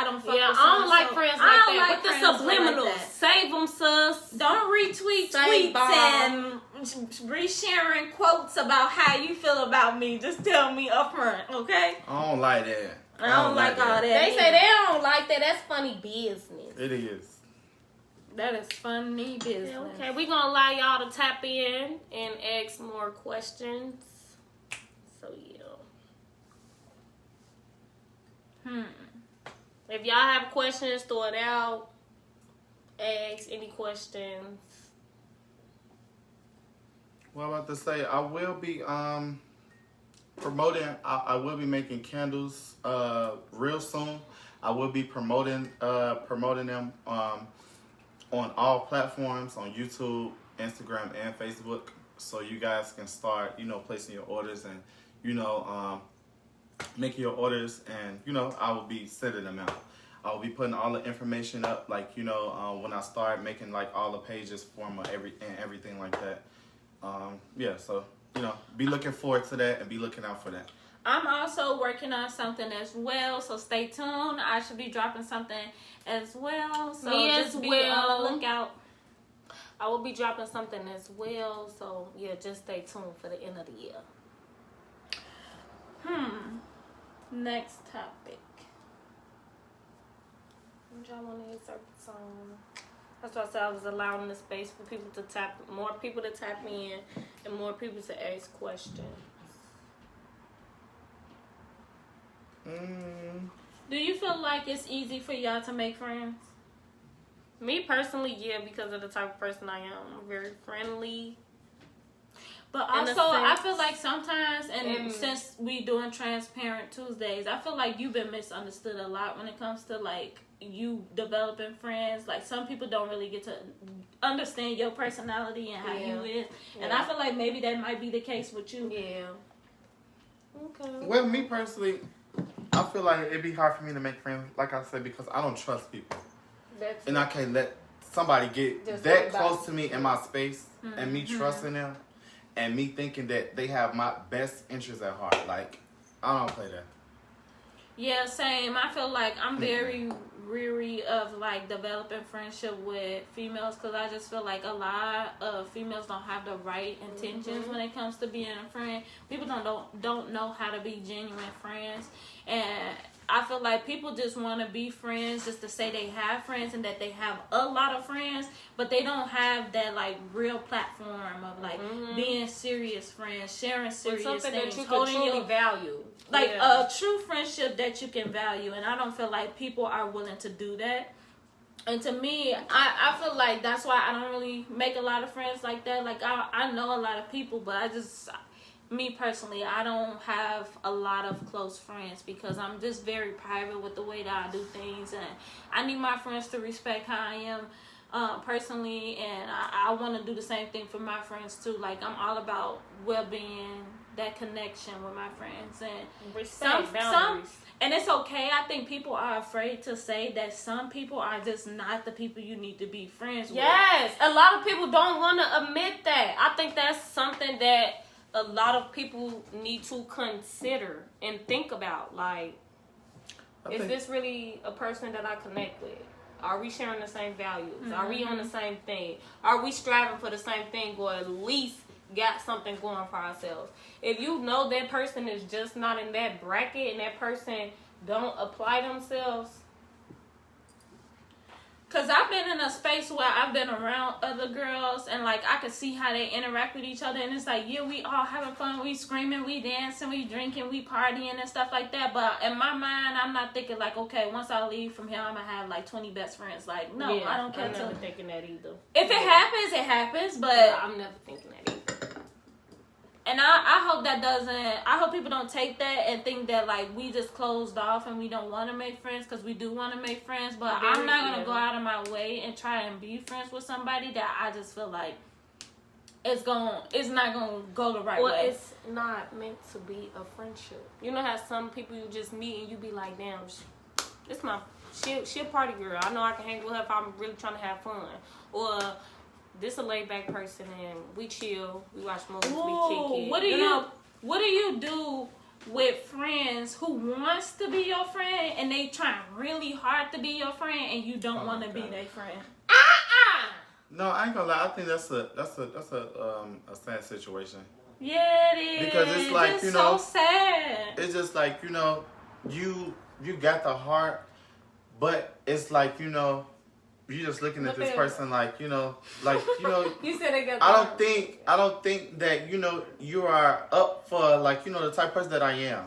don't fuck with I don't like friends like that. With the subliminals. Like save them, sus. Don't retweet tweets and resharing quotes about how you feel about me. Just tell me up front, okay? I don't like that. I don't like all that. They say they don't like that. That's funny business. It is. That is funny business. Yeah, okay, we're going to allow y'all to tap in and ask more questions. So, yeah. If y'all have questions, throw it out. Ask any questions. Well, I'm about to say, I will be promoting, I will be making candles real soon. I will be promoting them on all platforms, on YouTube, Instagram, and Facebook, so you guys can start, you know, placing your orders and, you know, making your orders, and, you know, I will be sending them out. I'll be putting all the information up, like, you know, when I start making, like, all the pages for them and everything like that. Yeah, so, you know, be looking forward to that and be looking out for that. I'm also working on something as well, so stay tuned. I should be dropping something as well. So Me just as be well. on the lookout. I will be dropping something as well. So yeah, just stay tuned for the end of the year. Next topic. What y'all want to insert the song? That's why I said I was allowing the space for people to more people to tap in, and more people to ask questions. Do you feel like it's easy for y'all to make friends? Me personally, yeah, because of the type of person I am. I'm very friendly. But also, I feel like sometimes, and since we doing Transparent Tuesdays, I feel like you've been misunderstood a lot when it comes to, like, you developing friends. Like, some people don't really get to understand your personality and how you is. And I feel like maybe that might be the case with you. Yeah. Okay. Well, me personally, I feel like it'd be hard for me to make friends, like I said, because I don't trust people. And I can't let somebody get just that close to me in my space and me trusting them and me thinking that they have my best interests at heart. Like, I don't play that. Yeah, same. I feel like I'm very weary of, like, developing friendship with females, because I just feel like a lot of females don't have the right intentions when it comes to being a friend. People don't know how to be genuine friends, and I feel like people just want to be friends just to say they have friends and that they have a lot of friends, but they don't have that, like, real platform of, like, being serious friends, sharing serious something things, that you can truly value. Like, a true friendship that you can value, and I don't feel like people are willing to do that. And to me, I feel like that's why I don't really make a lot of friends like that. Like, I know a lot of people, but me personally, I don't have a lot of close friends because I'm just very private with the way that I do things, and I need my friends to respect how I am personally, and I want to do the same thing for my friends too. Like, I'm all about well-being, that connection with my friends, and respect boundaries. And it's okay. I think people are afraid to say that some people are just not the people you need to be friends with. Yes, a lot of people don't want to admit that. I think that's something that a lot of people need to consider and think about. Like, is this really a person that I connect with? Are we sharing the same values? Are we on the same thing? Are we striving for the same thing, or at least got something going for ourselves? If you know that person is just not in that bracket and that person don't apply themselves. Because I've been in a space where I've been around other girls, and, like, I can see how they interact with each other, and it's like, yeah, we all having fun, we screaming, we dancing, we drinking, we partying and stuff like that. But in my mind, I'm not thinking, like, okay, once I leave from here, I'm going to have, like, 20 best friends. Like, no, I don't care. I'm never thinking that either. If it happens, it happens, but I'm never thinking that either. And I hope that I hope people don't take that and think that, like, we just closed off and we don't want to make friends, because we do want to make friends. But I'm not going to go out of my way and try and be friends with somebody that I just feel like it's not going to go the right way. Well, it's not meant to be a friendship. You know how some people you just meet and you be like, damn, she a party girl. I know I can hang with her if I'm really trying to have fun. Or this a laid back person and we chill, we watch movies, we kick it. What do you do with friends who wants to be your friend and they trying really hard to be your friend and you don't want to be their friend? No, I ain't gonna lie. I think that's a sad situation. Yeah, it is. Because it's like, it's you know, so sad. It's just like, you know, you got the heart, but it's like, you know, you just looking at this person like, you know, you said they got I don't think that, you know, you are up for, like, you know, the type of person that I am.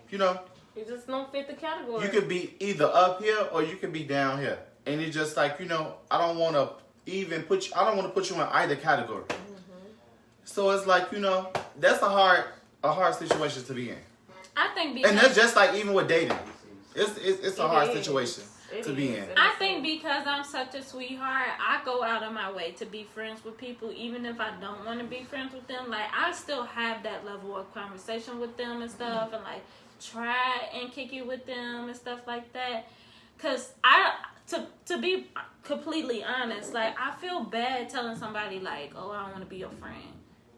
You know? You just don't fit the category. You could be either up here or you could be down here. And it's just like, you know, I don't want to put you in either category. So it's like, you know, that's a hard situation to be in. I think and that's just like even with dating. It's a hard situation to be in. I think because I'm such a sweetheart, I go out of my way to be friends with people, even if I don't want to be friends with them. Like, I still have that level of conversation with them and stuff, and, like, try and kick it with them and stuff like that. Cause to be completely honest, like I feel bad telling somebody like, oh, I don't want to be your friend.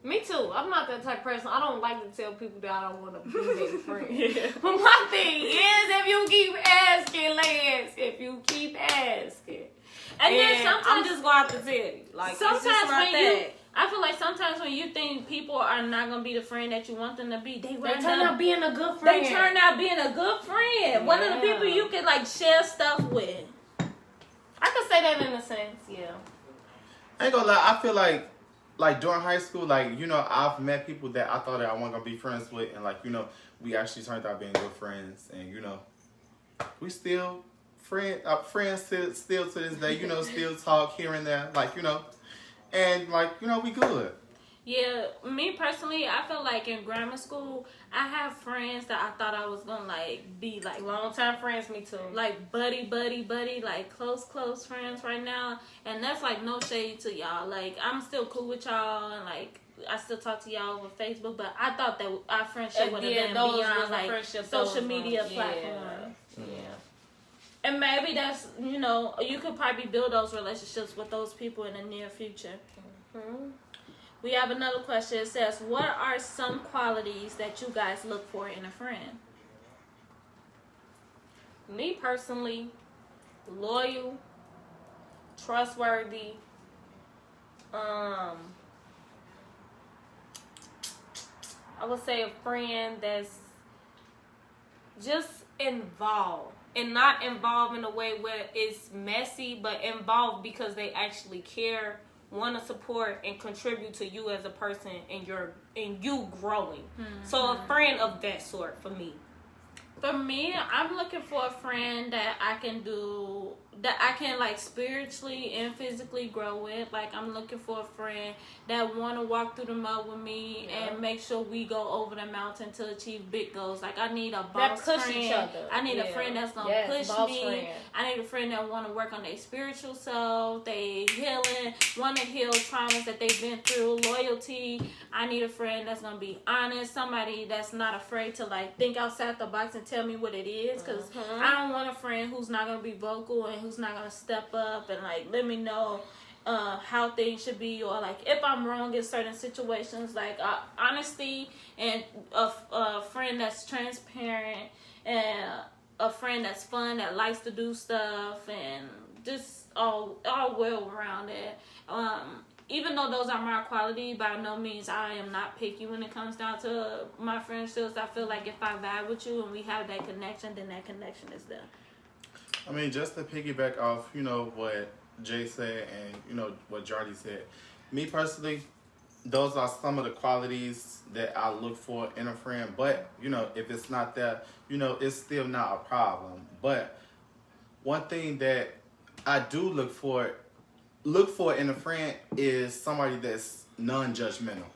Me too. I'm not that type of person. I don't like to tell people that I don't want to be their friend. But my thing is, if you keep asking, Lance, if you keep asking, and then sometimes I'm just going to tell you, like sometimes it's just not that. I feel like sometimes when you think people are not gonna be the friend that you want them to be, they turn out being a good friend. They turn out being a good friend. Yeah. One of the people you can like share stuff with. I could say that in a sense, yeah. I ain't gonna lie. I feel like during high school, like, you know, I've met people that I thought that I wasn't gonna be friends with, and like, you know, we actually turned out being good friends, and you know, we still friends still to this day. You know, still talk here and there, like, you know. And, like, you know, we good. Yeah, me personally, I feel like in grammar school, I have friends that I thought I was going to, like, be, like, long-time friends, me too. Like, buddy, like, close friends right now. And that's, like, no shade to y'all. Like, I'm still cool with y'all, and, like, I still talk to y'all over Facebook, but I thought that our friendship would have been beyond, like, social media platforms. Yeah. And maybe that's, you know, you could probably build those relationships with those people in the near future. Mm-hmm. We have another question. It says, what are some qualities that you guys look for in a friend? Me personally, loyal, trustworthy, I would say a friend that's just involved. And not involved in a way where it's messy, but involved because they actually care, want to support, and contribute to you as a person and you growing. Mm-hmm. So a friend of that sort for me. For me, I'm looking for a friend that I can like spiritually and physically grow with. Like, I'm looking for a friend that want to walk through the mud with me and make sure we go over the mountain to achieve big goals. Like, I need a boss that push friend. Each other. I need a friend that's going to push me. Friend. I need a friend that want to work on their spiritual self, they healing, want to heal traumas that they've been through, loyalty. I need a friend that's going to be honest, somebody that's not afraid to, like, think outside the box and tell me what it is, because I don't want a friend who's not going to be vocal and who's not going to step up and, like, let me know how things should be, or, like, if I'm wrong in certain situations. Like, honesty, and a friend that's transparent, and a friend that's fun, that likes to do stuff, and just all well-rounded. Even though those are my qualities, by no means I am not picky when it comes down to my friendships. I feel like if I vibe with you and we have that connection, then that connection is there. I mean, just to piggyback off, you know, what Jay said and, you know, what Jardy said, me personally, those are some of the qualities that I look for in a friend. But, you know, if it's not that, you know, it's still not a problem. But one thing that I do look for in a friend is somebody that's non-judgmental.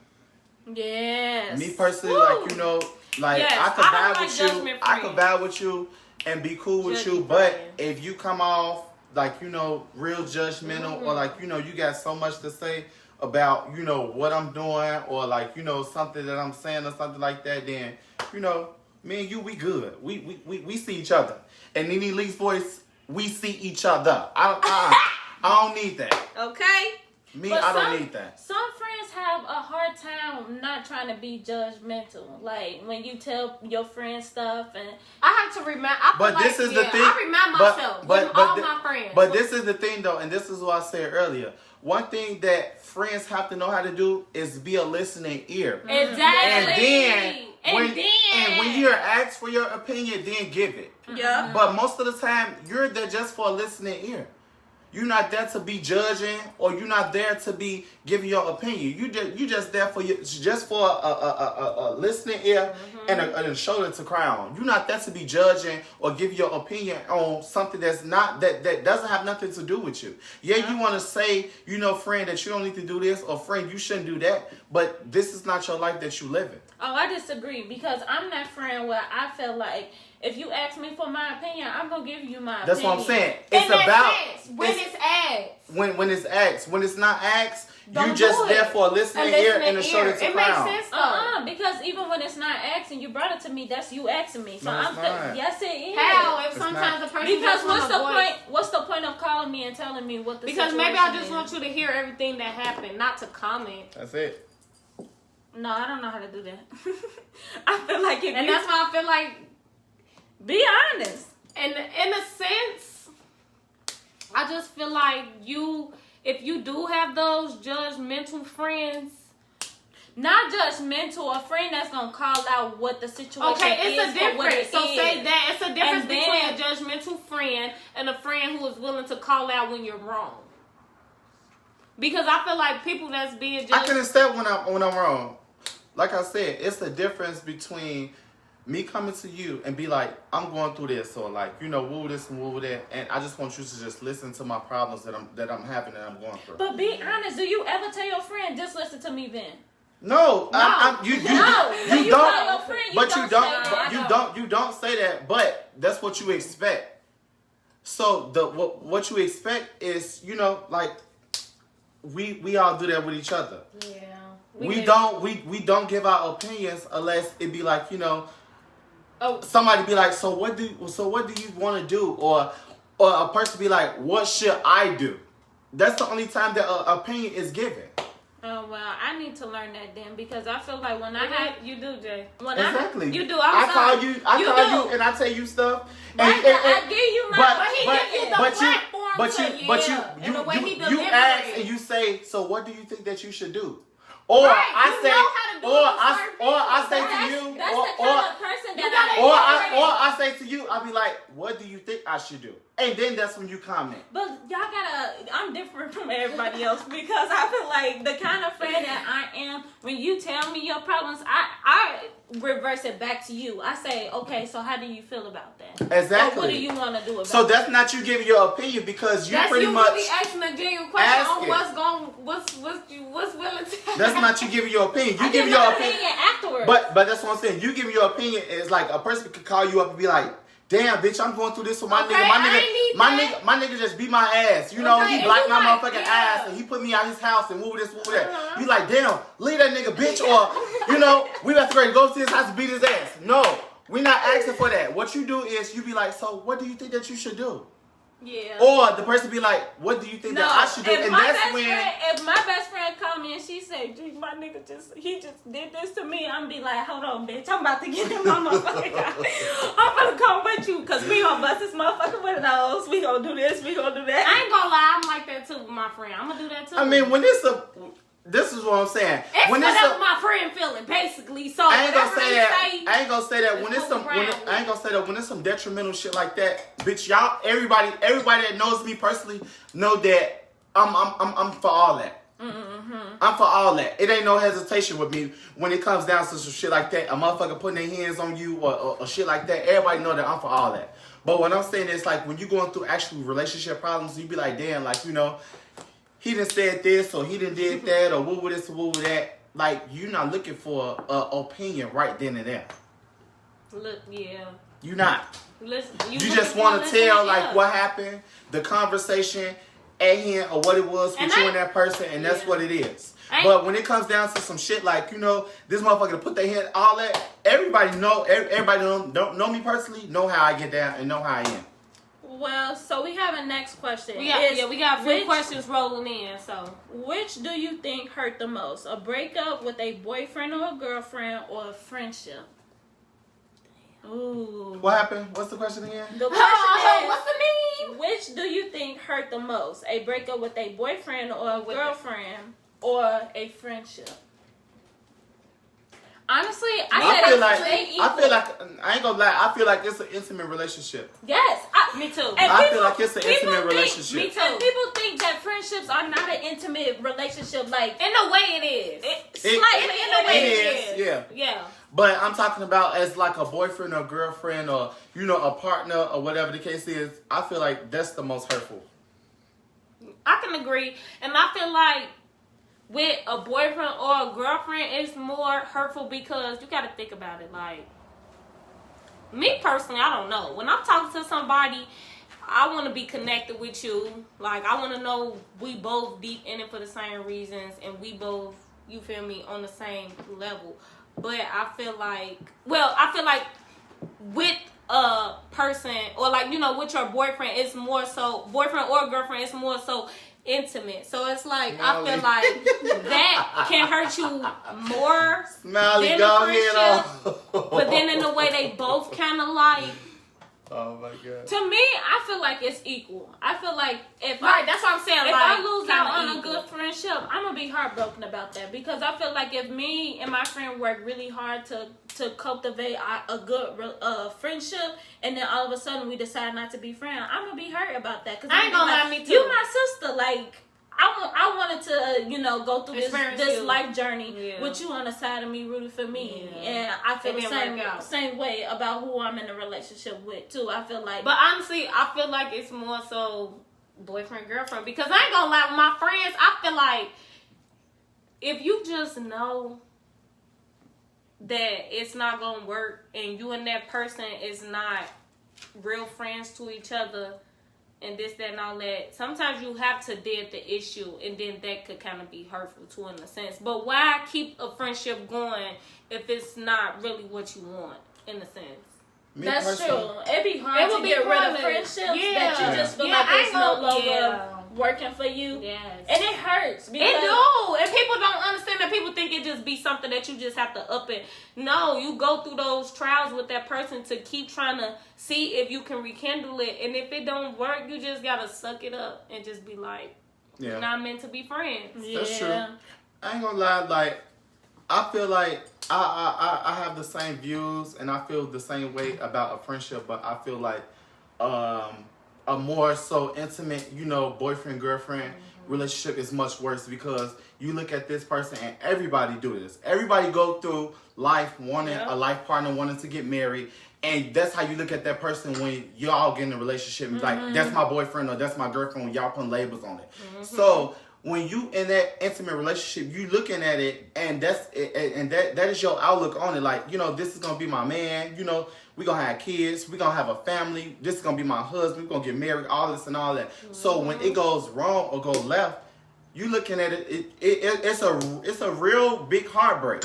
Yes. Me personally, like, you know, like, yes, I could vibe with you. I could vibe with you and be cool with you. But if you come off like, you know, real judgmental, or like, you know, you got so much to say about, you know, what I'm doing, or like, you know, something that I'm saying or something like that, then, you know, me and you, we good. We see each other. And in Elite's voice, we see each other. I don't need that. Okay. I don't need that. Some friends have a hard time not trying to be judgmental. Like, when you tell your friends stuff, and I have to remind. This is the thing. I remind myself with all my friends. But this is the thing, though, and this is what I said earlier. One thing that friends have to know how to do is be a listening ear. Exactly. And when you're asked for your opinion, then give it. Yeah. But most of the time, you're there just for a listening ear. You're not there to be judging, or you're not there to be giving your opinion. You just there for a listening ear and a shoulder to cry on. You're not there to be judging or give your opinion on something that doesn't have nothing to do with you. Yeah, you want to say, you know, friend, that you don't need to do this, or friend, you shouldn't do that. But this is not your life that you live in. Oh, I disagree, because I'm that friend where I feel like If you ask me for my opinion, I'm gonna give you my That's opinion. what I'm saying. It's about when it's asked. When it's asked. When it's not asked, Don't you just do it. there for a listening ear and a shoulder to It crown. makes sense though. Because even when it's not asking, you brought it to me. That's you asking me. So No, it's not. yes, it is. How? If It's sometimes not. a person Because just wants a voice. What's the point of calling me and telling me what the Because situation maybe I just is? want you to hear everything that happened, not to comment. That's it. No, I don't know how to do that. I feel like if And you that's why I feel like, be honest. and in a sense, I just feel like if you do have those judgmental friends. Not judgmental, a friend that's gonna call out what the situation Okay, it's is. a difference. So is. say that it's a difference And between then- a judgmental friend and a friend who is willing to call out when you're wrong. Because I feel like people that's being I judged. can accept when I'm wrong. Like I said, it's the difference between me coming to you and be like, I'm going through this, or like, woo this and woo that, and I just want you to just listen to my problems that I'm having and I'm going through. But be honest, do you ever tell your friend, just listen to me then? No, you tell don't. your friend, But you don't. say But you don't say that. But that's what you expect. So what you expect is, like, we all do that with each other. Yeah. We don't give our opinions unless it be like, Oh, somebody be like, so what do you want to do, or a person be like, what should I do? That's the only time that an opinion is given. Oh well, I need to learn that then, because I feel like when I have you do, Jay. when Exactly. you do, I I'm call sorry. you. I You call do. you, and I tell you stuff. Right, but I give you my, but he gives you the platform and the way he you delivers ask it. and you say, so what do you think that you should do? Or Right, I you say, know how to do or it with certain I say people. to you, That's or the kind of person you that gotta- or I say to you, I'll be like, what do you think I should do? And then that's when you comment. But y'all gotta, I'm different from everybody else, because I feel like the kind of friend that I am, when you tell me your problems, I reverse it back to you. I say, okay, so how do you feel about that? Exactly. Or what do you want to do about So it? that's not you giving your opinion, because you That's pretty you much. really asking a genuine question asking. on what's willing to. That's not you giving your opinion. You I give give your my opinion. afterwards. But that's what I'm saying. You give your opinion is like a person could call you up and be like, "Damn, bitch, I'm going through this with my Okay, nigga. I ain't need My nigga just beat my ass. You know, Okay, he and blacked you my like, motherfucking yeah. ass, and he put me out his house and woo this, woo that. Uh-huh. You like, damn, leave that nigga, bitch, or we about to go to his house and beat his ass. No, we're not asking for that. What you do is you be like, so what do you think that you should do? Yeah. Or the person be like, what do you think that I should do? And that's when. If my best friend called me and she said, "Gee, my nigga he just did this to me," I'm be like, "Hold on, bitch, I'm about to get him my motherfucking guy. I'm gonna come with you, cause we gonna bust this motherfucking windows. We gonna do this. We gonna do that." I ain't gonna lie, I'm like that too with my friend. I'm gonna do that too. I mean, this is what I'm saying. it's when whatever my friend feeling, basically. So I ain't gonna whatever say they that. say, I ain't gonna say that when it's some. I ain't gonna say that when it's some detrimental shit like that, bitch. Y'all, everybody that knows me personally know that I'm for all that. Mm-hmm. I'm for all that. It ain't no hesitation with me when it comes down to some shit like that. A motherfucker putting their hands on you or shit like that. Everybody know that I'm for all that. But what I'm saying is like when you going through actual relationship problems, you be like, damn, like he done said this or he done did that or woo this or woo that. Like you're not looking for an opinion right then and there. look, yeah. You not. Listen, You just want to tell like what happened, the conversation at hand or what it was with you and that person, and that's what it is. But when it comes down to some shit like this motherfucker to put their hand all that, everybody don't know me personally, know how I get down and know how I am. Well, so we have a next question. We got a few questions rolling in. So, which do you think hurt the most? A breakup with a boyfriend or a girlfriend, or a friendship? Ooh. What happened? What's the question again? The question is, what's the name? which do you think hurt the most? A breakup with a boyfriend or a girlfriend, or a friendship? Honestly, I feel like I ain't gonna lie. I feel like it's an intimate relationship. Yes, me too. And I feel like it's an intimate think- relationship. Me too. And people think that friendships are not an intimate relationship. Like In a way, it is. slightly in a way it is. Yeah. Yeah. But I'm talking about as like a boyfriend or girlfriend or a partner or whatever the case is. I feel like that's the most hurtful. I can agree, and I feel like with a boyfriend or a girlfriend, it's more hurtful because you got to think about it. Like, me personally, I don't know. When I'm talking to somebody, I want to be connected with you. Like, I want to know we both deep in it for the same reasons, and we both, you feel me, on the same level. But I feel like with a person, or like, you know, with your boyfriend, it's more so, boyfriend or girlfriend, it's more so intimate. So it's like, I feel like that can hurt you more Smiley, than go the ahead friendship. on. But then in the way they both kind of like, Oh my god. To me, I feel like it's equal. I feel like that's what I'm saying. If like, I lose out on a equal. good friendship, I'm gonna be heartbroken about that, because I feel like if me and my friend work really hard to cultivate a good friendship, and then all of a sudden we decide not to be friends, I'm gonna be hurt about that. Cause I ain't gonna lie, me too. You my sister, like. I wanted to, you know, go through this life journey with you on the side of me, rooting for me, and I feel the same way about who I'm in a relationship with too. I feel like, but honestly, I feel like it's more so boyfriend girlfriend, because I ain't gonna lie, with my friends, I feel like if you just know that it's not gonna work, and you and that person is not real friends to each other, and this, that, and all that, sometimes you have to deal with the issue, and then that could kind of be hurtful too, in a sense. But why keep a friendship going if it's not really what you want, in a sense? That's true. It'd be hard to get rid of friendships that you just feel like it's no longer working for you. Yes. And it hurts. It do. And people don't understand that. People think it just be something that you just have to up it. No, you go through those trials with that person to keep trying to see if you can rekindle it. And if it don't work, you just got to suck it up and just be like, we're not meant to be friends. That's true. I ain't gonna lie, like, I feel like I have the same views, and I feel the same way about a friendship, but I feel like a more so intimate, you know, boyfriend girlfriend relationship is much worse, because you look at this person, and everybody do this. Everybody go through life wanting a life partner, wanting to get married, and that's how you look at that person when y'all get in a relationship. Like, that's my boyfriend or that's my girlfriend, when y'all putting labels on it. So when you in that intimate relationship, you looking at it, and that is your outlook on it. Like, you know, this is gonna be my man. You know, we gonna have kids. We gonna have a family. This is gonna be my husband. We gonna get married. All this and all that. So when it goes wrong or go left, you looking at it. It's a real big heartbreak.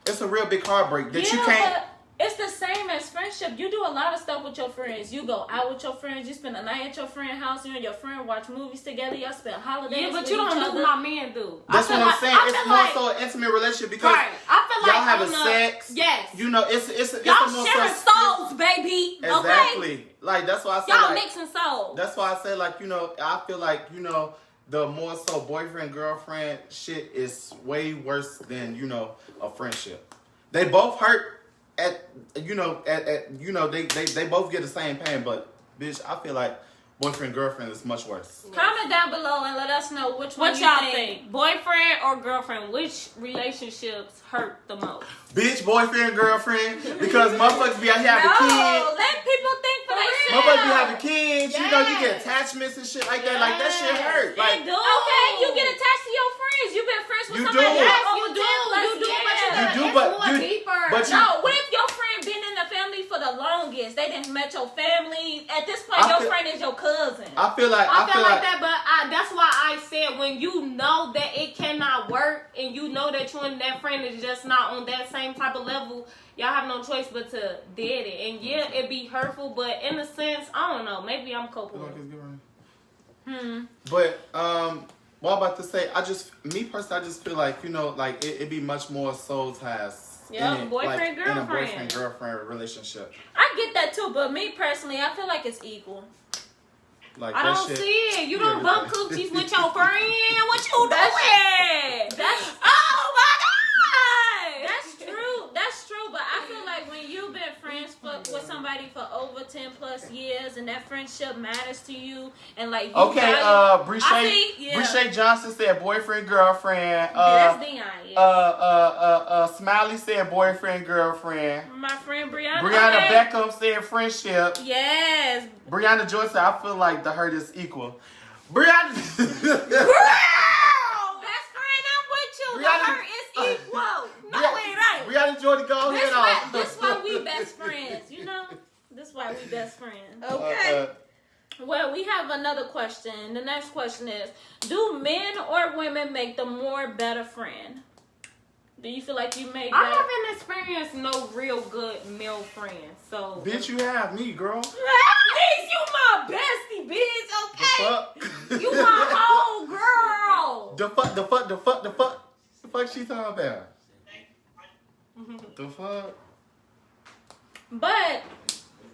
It's a real big heartbreak that you can't. But it's the same as friendship. You do a lot of stuff with your friends. You go out with your friends. You spend a night at your friend's house. You and your friend watch movies together. Y'all spend holidays. Yeah, but with you don't each do other. what my men do. That's what I'm saying. It's more so an intimate relationship, because I feel like y'all having sex. Yes. You know, it's Y'all a more sharing so, souls, baby. Exactly. Okay? Like, that's why I say, Y'all like, mixing souls. that's why I say, like, you know, I feel like, you know, the more so boyfriend girlfriend shit is way worse than, you know, a friendship. They both hurt at you know they both get the same pain, but bitch, I feel like boyfriend girlfriend is much worse. Comment down below and let us know which one What you y'all think? Boyfriend or girlfriend? Which relationships hurt the most? Bitch, boyfriend girlfriend, because motherfuckers be out here having No, kids. let people think for themselves. Motherfuckers be having kids. You know, you get attachments and shit like that. Like, that shit hurt. Like, Okay, you get attached to your friends. You've been friends with You somebody do. else. You do, but you No, what if your friend been in the family for the longest? They didn't met your family. At this point, your friend is your cousin. I feel like that, but that's why I said, when you know that it cannot work, and you know that you and that friend is just not on that same type of level, y'all have no choice but to dead it. And yeah, it be hurtful, but in a sense, I don't know, maybe I'm coping with it. But what I'm about to say, me personally, I just feel like, you know, like it'd be much more soul ties. Yeah, boyfriend, in a girlfriend. boyfriend girlfriend relationship. I get that too, but me personally, I feel like it's equal. Like, I that don't shit, see it. You don't bump coochies with your friend. What you doing? That's Oh my God! That's true. That's true. But I feel like when you've been friends with somebody for over 10 plus years, and that friendship matters to you, and like you Brishay Johnson said boyfriend girlfriend. that's Dion. Yeah. Smiley said boyfriend girlfriend. My friend Brianna. Brianna Beckham said friendship. Yes. Brianna Joy said, I feel like the hurt is equal. Brianna. Best friend, I'm with you. The Brianna- hurt is equal. No, it ain't. Brianna Jordan, go ahead on. This why we best friends. You another question. The next question is, do men or women make the better friend? Do you feel like you made better? I haven't experienced no real good male friends, so. Bitch, you have me, girl. Please, you my bestie, bitch, okay? You my whole girl. The fuck she talking about? The fuck? But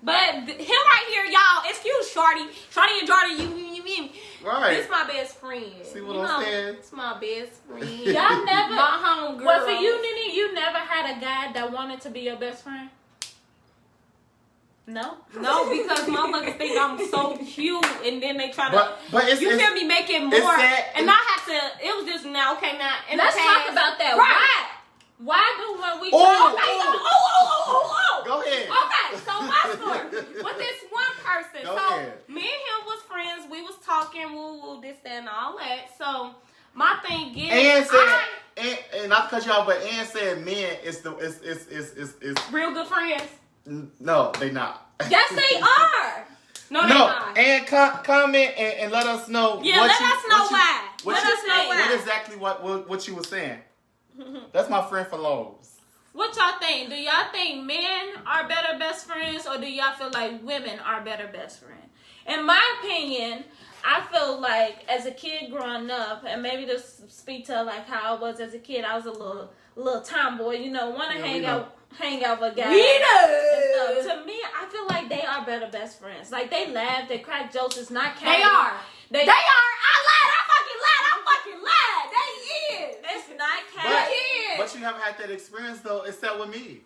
him right here, y'all. Excuse Shorty and Jordy. You mean? Right. This my best friend. See what I'm saying? It's my best friend. Y'all never. My home girl. But for you, Nene, you never had a guy that wanted to be your best friend. No, because motherfuckers think I'm so cute, and then they try to. But it's, you feel me? Make it more. And I had to. It was just now. Okay, now. Let's talk about that. Right. Why do when we? Oh. Go ahead. Okay, so my story with this one person. Go so ahead. me and him was friends. We was talking, woo, this, that, and all that. So my thing is, Ann said, and not to cut you off, but Ann said men is real good friends. No, they not. Yes, they are. No, they not. And comment and let us know. Yeah, let us know why. Let us know why. What exactly what you were saying? That's my friend for Lowe's. What y'all think? Do y'all think men are better best friends, or do y'all feel like women are better best friends? In my opinion, I feel like as a kid growing up, and maybe to speak to like how I was as a kid, I was a little tomboy, you know, want to hang out with guys. And stuff. To me, I feel like they are better best friends. Like they laugh, they crack jokes. It's not catty. They are. They are. I fucking lied. They is. It's not catty. But you haven't had that experience though, except with me.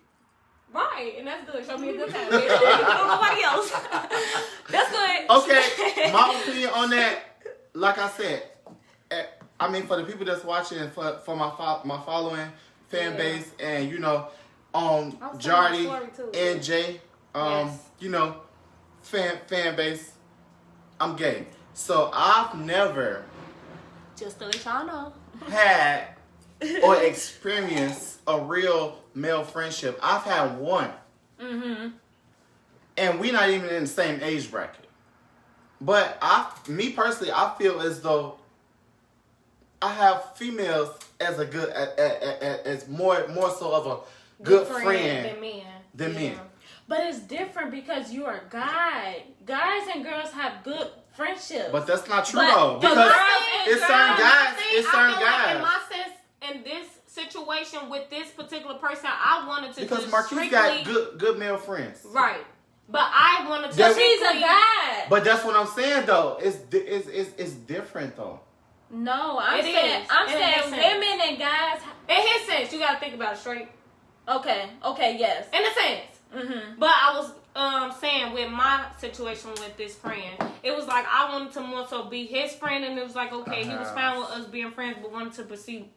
Right, and that's good. Show me a good time. Nobody else. That's good. Okay, my opinion on that, like I said, I mean for the people that's watching, for my following fan base, and you know, Jardy and Jay, you know, fan base, I'm gay, so I've never just to let y'all know had or experienced a real male friendship. I've had one. Mm-hmm. And we're not even in the same age bracket. But me personally, I feel as though I have females as a good, as more so of a good friend than men. But it's different because you're a guy. Guys and girls have good friendships. But that's not true though. Because it's certain guys. Like in my sense, in this situation with this particular person, I wanted to because Marquise got good male friends. Right. But I wanted to. Because he's a guy. But that's what I'm saying though. It's different though. No, I'm saying women and guys. In his sense, you gotta think about it straight. Okay, yes. In a sense. Mm-hmm. But I was saying with my situation with this friend, it was like I wanted to more so be his friend, and it was like okay, he was fine with us being friends, but wanted to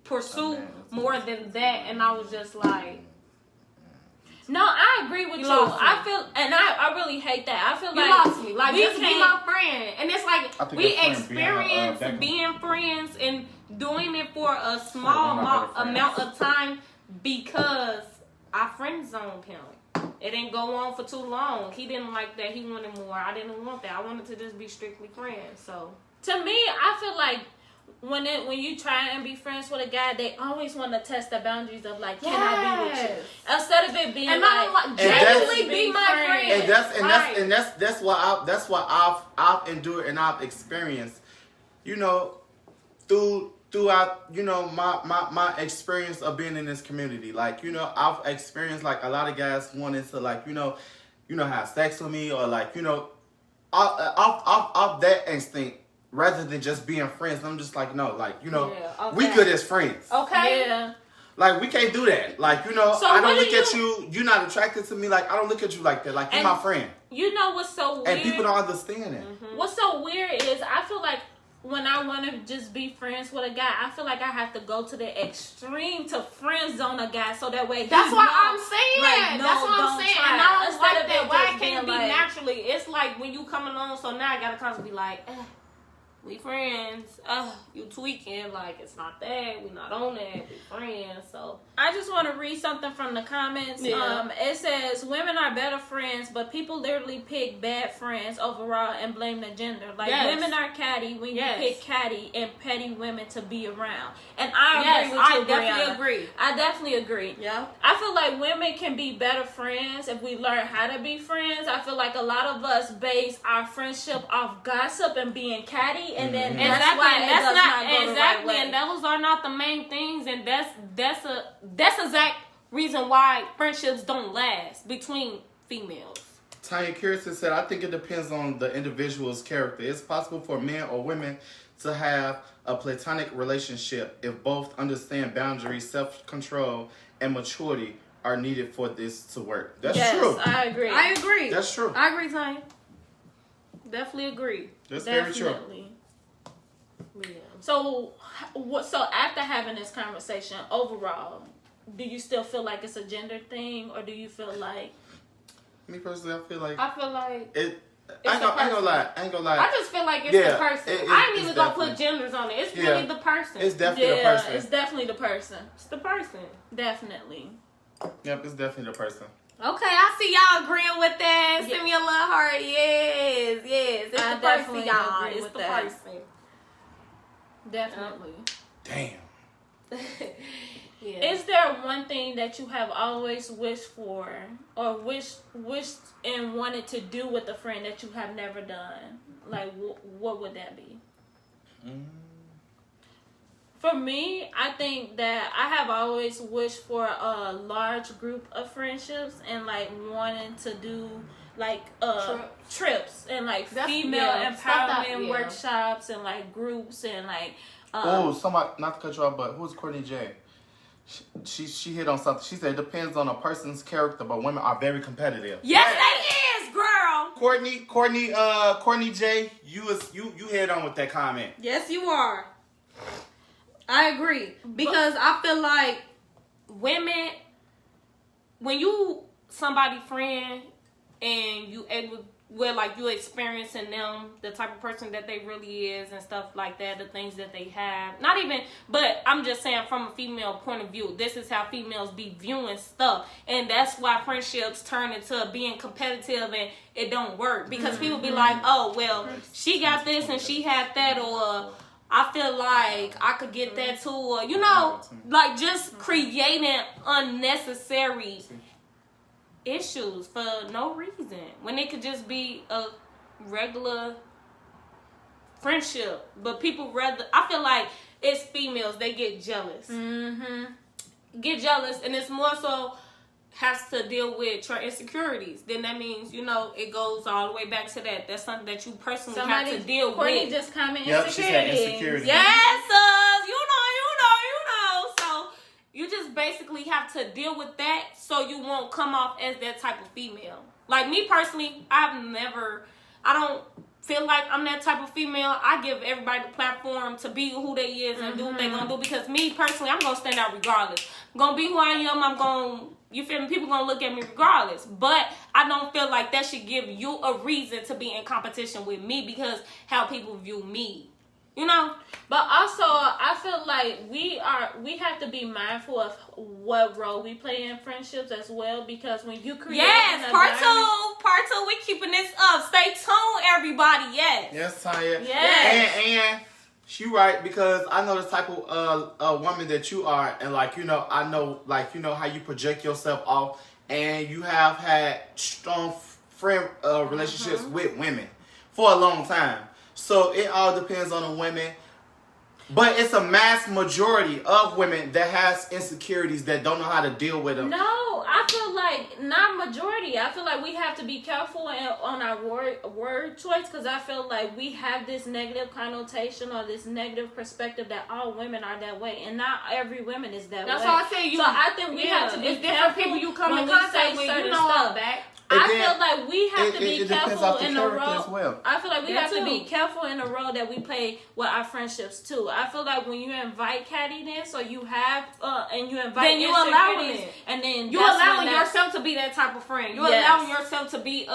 pursue more than that, and I was just like, no, I agree with you. I feel, and I really hate that. I feel you like lost me. Like we just be my friend, and it's like we experience being friends and doing it for a small amount of time because I friend zoned him. It didn't go on for too long. He didn't like that. He wanted more. I didn't want that. I wanted to just be strictly friends. So to me, I feel like when you try and be friends with a guy, they always want to test the boundaries of like, can I be with you? Instead of it being genuinely be my friend. And that's what I've endured and I've experienced. You know, throughout, you know, my experience of being in this community. Like, you know, I've experienced like a lot of guys wanting to like, you know, have sex with me or like, you know, off that instinct rather than just being friends. I'm just like, no, like, you know, we good as friends. Okay. Yeah. Like, we can't do that. Like, you know, so I don't look at you, you're not attracted to me. Like, I don't look at you like that. Like, you're my friend. You know what's so weird? And people don't understand it. Mm-hmm. What's so weird is I feel like when I want to just be friends with a guy, I feel like I have to go to the extreme to friend zone a guy so that way that's what I'm saying. Like, that's what I'm saying. And I don't like that. Why can't it be like, naturally? It's like when you come along, so now I gotta constantly be like, we friends. You tweaking, like, it's not that. We not on that. We friends. So I just want to read something from the comments. Yeah. It says, women are better friends, but people literally pick bad friends overall and blame the gender. Like, women are catty when you pick catty and petty women to be around. And I agree with you, Brianna. I definitely agree. Yeah. I feel like women can be better friends if we learn how to be friends. I feel like a lot of us base our friendship off gossip and being catty. And then that's why it does not go the right way. And those are not the main things, and that's exact reason why friendships don't last between females. Tanya Kirsten said, I think it depends on the individual's character. It's possible for men or women to have a platonic relationship if both understand boundaries, self-control, and maturity are needed for this to work. That's true. I agree. That's true. I agree, Tanya. Definitely agree. That's very true. Yeah. So after having this conversation, overall, do you still feel like it's a gender thing, or do you feel like? Me personally, I feel like it. I ain't gonna lie. I just feel like it's the person. I ain't even gonna put genders on it. It's really the person. It's definitely the person. It's definitely the person. It's the person. Definitely. Yep, it's definitely the person. Okay, I see y'all agreeing with that. Send me a little heart. Yes. It's I the definitely person, y'all. agree It's with the that. person. Definitely. Damn. Yeah. Is there one thing that you have always wished for, or wished and wanted to do with a friend that you have never done? Like, what would that be? For me, I think that I have always wished for a large group of friendships and like wanting to do like trips and like female empowerment workshops and like groups and like. Somebody, not to cut you off, but who's Courtney J? She hit on something. She said it depends on a person's character, but women are very competitive. Yes, they is, girl. Courtney J, you hit on with that comment. Yes, you are. I agree, because I feel like women, when you somebody friend and you able, where like you experiencing them, the type of person that they really is and stuff like that, the things that they have. Not even, but I'm just saying from a female point of view, this is how females be viewing stuff. And that's why friendships turn into being competitive and it don't work. Because people be like, oh, well, she got this and she had that, or I feel like I could get that too, or, you know, like just creating unnecessary issues for no reason when it could just be a regular friendship. But people rather, I feel like it's females, they get jealous. Get jealous, and it's more so has to deal with your insecurities. Then that means, you know, it goes all the way back to that. That's something that you personally have to deal Courtney with. Just comment Yep, she said insecurity. Yes, you know. So you just basically have to deal with that so you won't come off as that type of female. Like me personally, I don't feel like I'm that type of female. I give everybody the platform to be who they is and do what they gonna do, because me personally, I'm gonna stand out regardless. I'm gonna be who I am. You feel me? People gonna look at me regardless. But I don't feel like that should give you a reason to be in competition with me because how people view me. You know? But also, I feel like we have to be mindful of what role we play in friendships as well, because when you create part two, we keeping this up. Stay tuned, everybody. Yes, Tanya. Yes. And she right, because I know the type of woman that you are, and like, you know, I know, like, you know how you project yourself off, and you have had strong friend relationships with women for a long time. So it all depends on the women. But it's a mass majority of women that has insecurities that don't know how to deal with them. No, I feel like not majority. I feel like we have to be careful on our word choice, because I feel like we have this negative connotation or this negative perspective that all women are that way, and not every woman is that way. That's why I say you. So I think we have to be it's careful different people you come in when we contact say with. certain You know all stuff. that. I feel like we have to be careful in the role. As well. I feel like we have to too. be careful in the role that we play with our friendships too. I feel like when you invite cattiness, or you have and you invite, then you allowing it, and then you allowing yourself to be that type of friend. You allowing yourself to be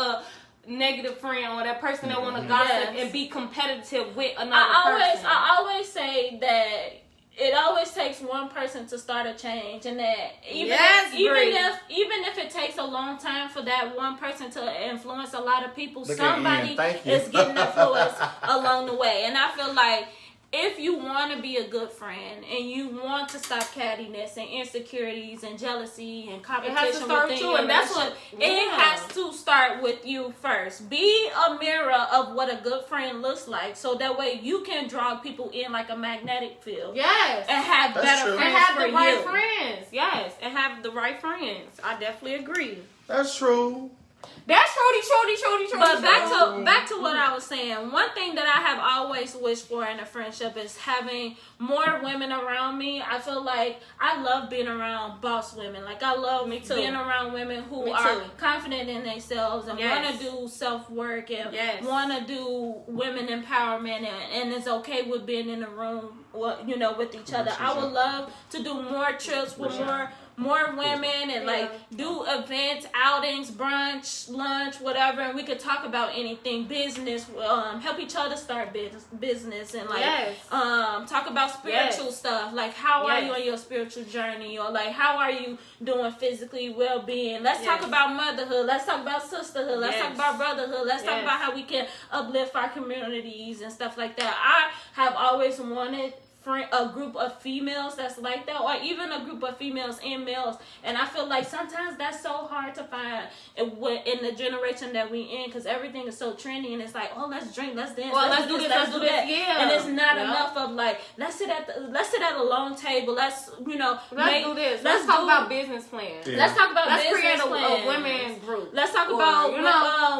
negative friend or that person that want to gossip and be competitive with another person. I always say that it always takes one person to start a change, and that even if it takes a long time for that one person to influence a lot of people, somebody is getting influenced along the way. And I feel like if you want to be a good friend and you want to stop cattiness and insecurities and jealousy and competition within you, and that's what it has to start with you first. Be a mirror of what a good friend looks like, so that way you can draw people in like a magnetic field. Yes, and have better friends and have for the right you. friends. Yes, and have the right friends. I definitely agree. That's true. That's true. But back to what I was saying. One thing that I have always wished for in a friendship is having more women around me. I feel like I love being around boss women. Like I love being around women who are confident in themselves and want to do self-work and want to do women empowerment and is okay with being in a room, with each other. I would love to do more trips with more women and like do events, outings, brunch, lunch, whatever, and we could talk about anything, business, help each other start business, and like talk about spiritual stuff, like how are you on your spiritual journey, or like how are you doing physically well-being. Let's talk about motherhood, let's talk about sisterhood, let's talk about brotherhood, let's talk about how we can uplift our communities and stuff like that. I have always wanted a group of females that's like that, or even a group of females and males, and I feel like sometimes that's so hard to find in the generation that we in, because everything is so trendy, and it's like, oh, let's drink, let's dance, let's do this, let's do that, and it's not enough of like, let's sit at a long table, let's do this, let's talk about business plans, let's talk about business plans, create a women group, let's talk about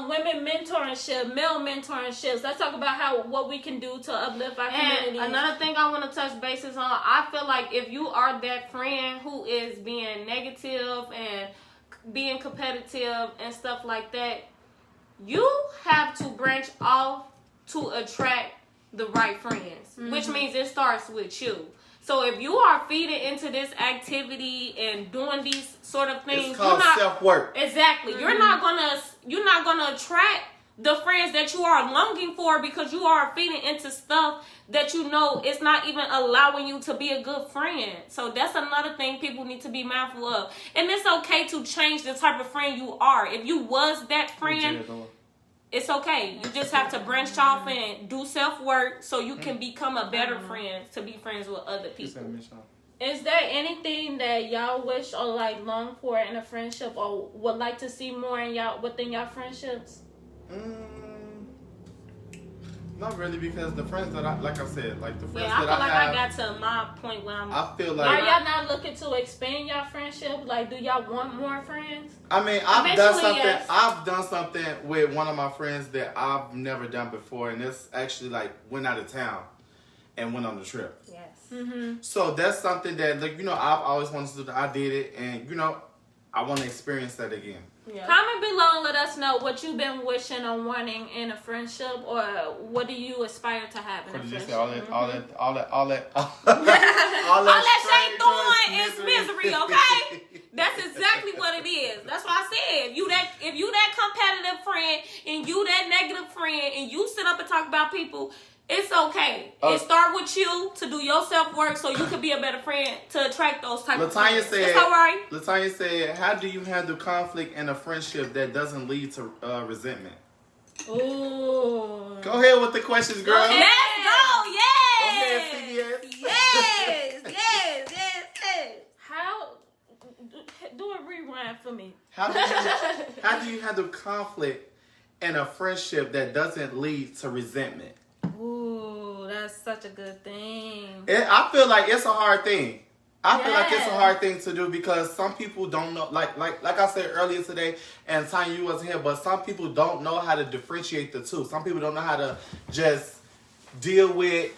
women mentorship, male mentorships, let's talk about what we can do to uplift our community. Another thing I want to touch bases on, I feel like if you are that friend who is being negative and being competitive and stuff like that, you have to branch off to attract the right friends, which means it starts with you. So if you are feeding into this activity and doing these sort of things, it's called self-work. Exactly. You're not gonna attract the friends that you are longing for, because you are feeding into stuff that it's not even allowing you to be a good friend. So that's another thing people need to be mindful of. And it's okay to change the type of friend you are. If you was that friend, it's okay. You just have to branch off and do self-work so you can become a better friend, to be friends with other people. Is there anything that y'all wish or like long for in a friendship, or would like to see more within y'all friendships? Not really, because the friends that I feel like I got to my point where I feel like, are y'all not looking to expand y'all friendship? Like, do y'all want more friends? I mean, I've done something with one of my friends that I've never done before, and it's actually like went out of town and went on the trip. Yes. Mm-hmm. So that's something that I've always wanted to do. I did it, and I want to experience that again. Yeah. Comment below and let us know what you've been wishing or wanting in a friendship, or what do you aspire to have in a friendship. All that shade throwing is misery, okay? That's exactly what it is. That's why I said, if you that competitive friend and you that negative friend and you sit up and talk about people, it's okay. It start with you to do your self-work so you can be a better friend to attract those type of friends. It's all right. Latanya said, how do you handle conflict in a friendship that doesn't lead to resentment? Ooh. Go ahead with the questions, girl. Let's go. Yes. Go ahead, CBS. Yes. How... Do a rewind for me. How do you handle conflict in a friendship that doesn't lead to resentment? Ooh, that's such a good thing. I feel like it's a hard thing. I feel like it's a hard thing to do, because some people don't know, like I said earlier today, and Tanya, you wasn't here, but some people don't know how to differentiate the two. Some people don't know how to just deal with,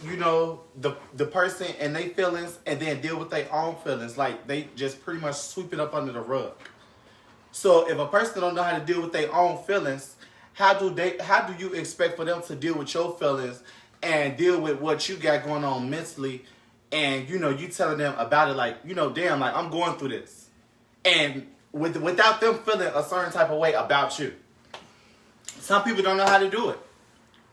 the person and their feelings, and then deal with their own feelings. Like, they just pretty much sweep it up under the rug. So if a person don't know how to deal with their own feelings, how do you expect for them to deal with your feelings and deal with what you got going on mentally? And, you telling them about it like, damn, like, I'm going through this. And without them feeling a certain type of way about you. Some people don't know how to do it.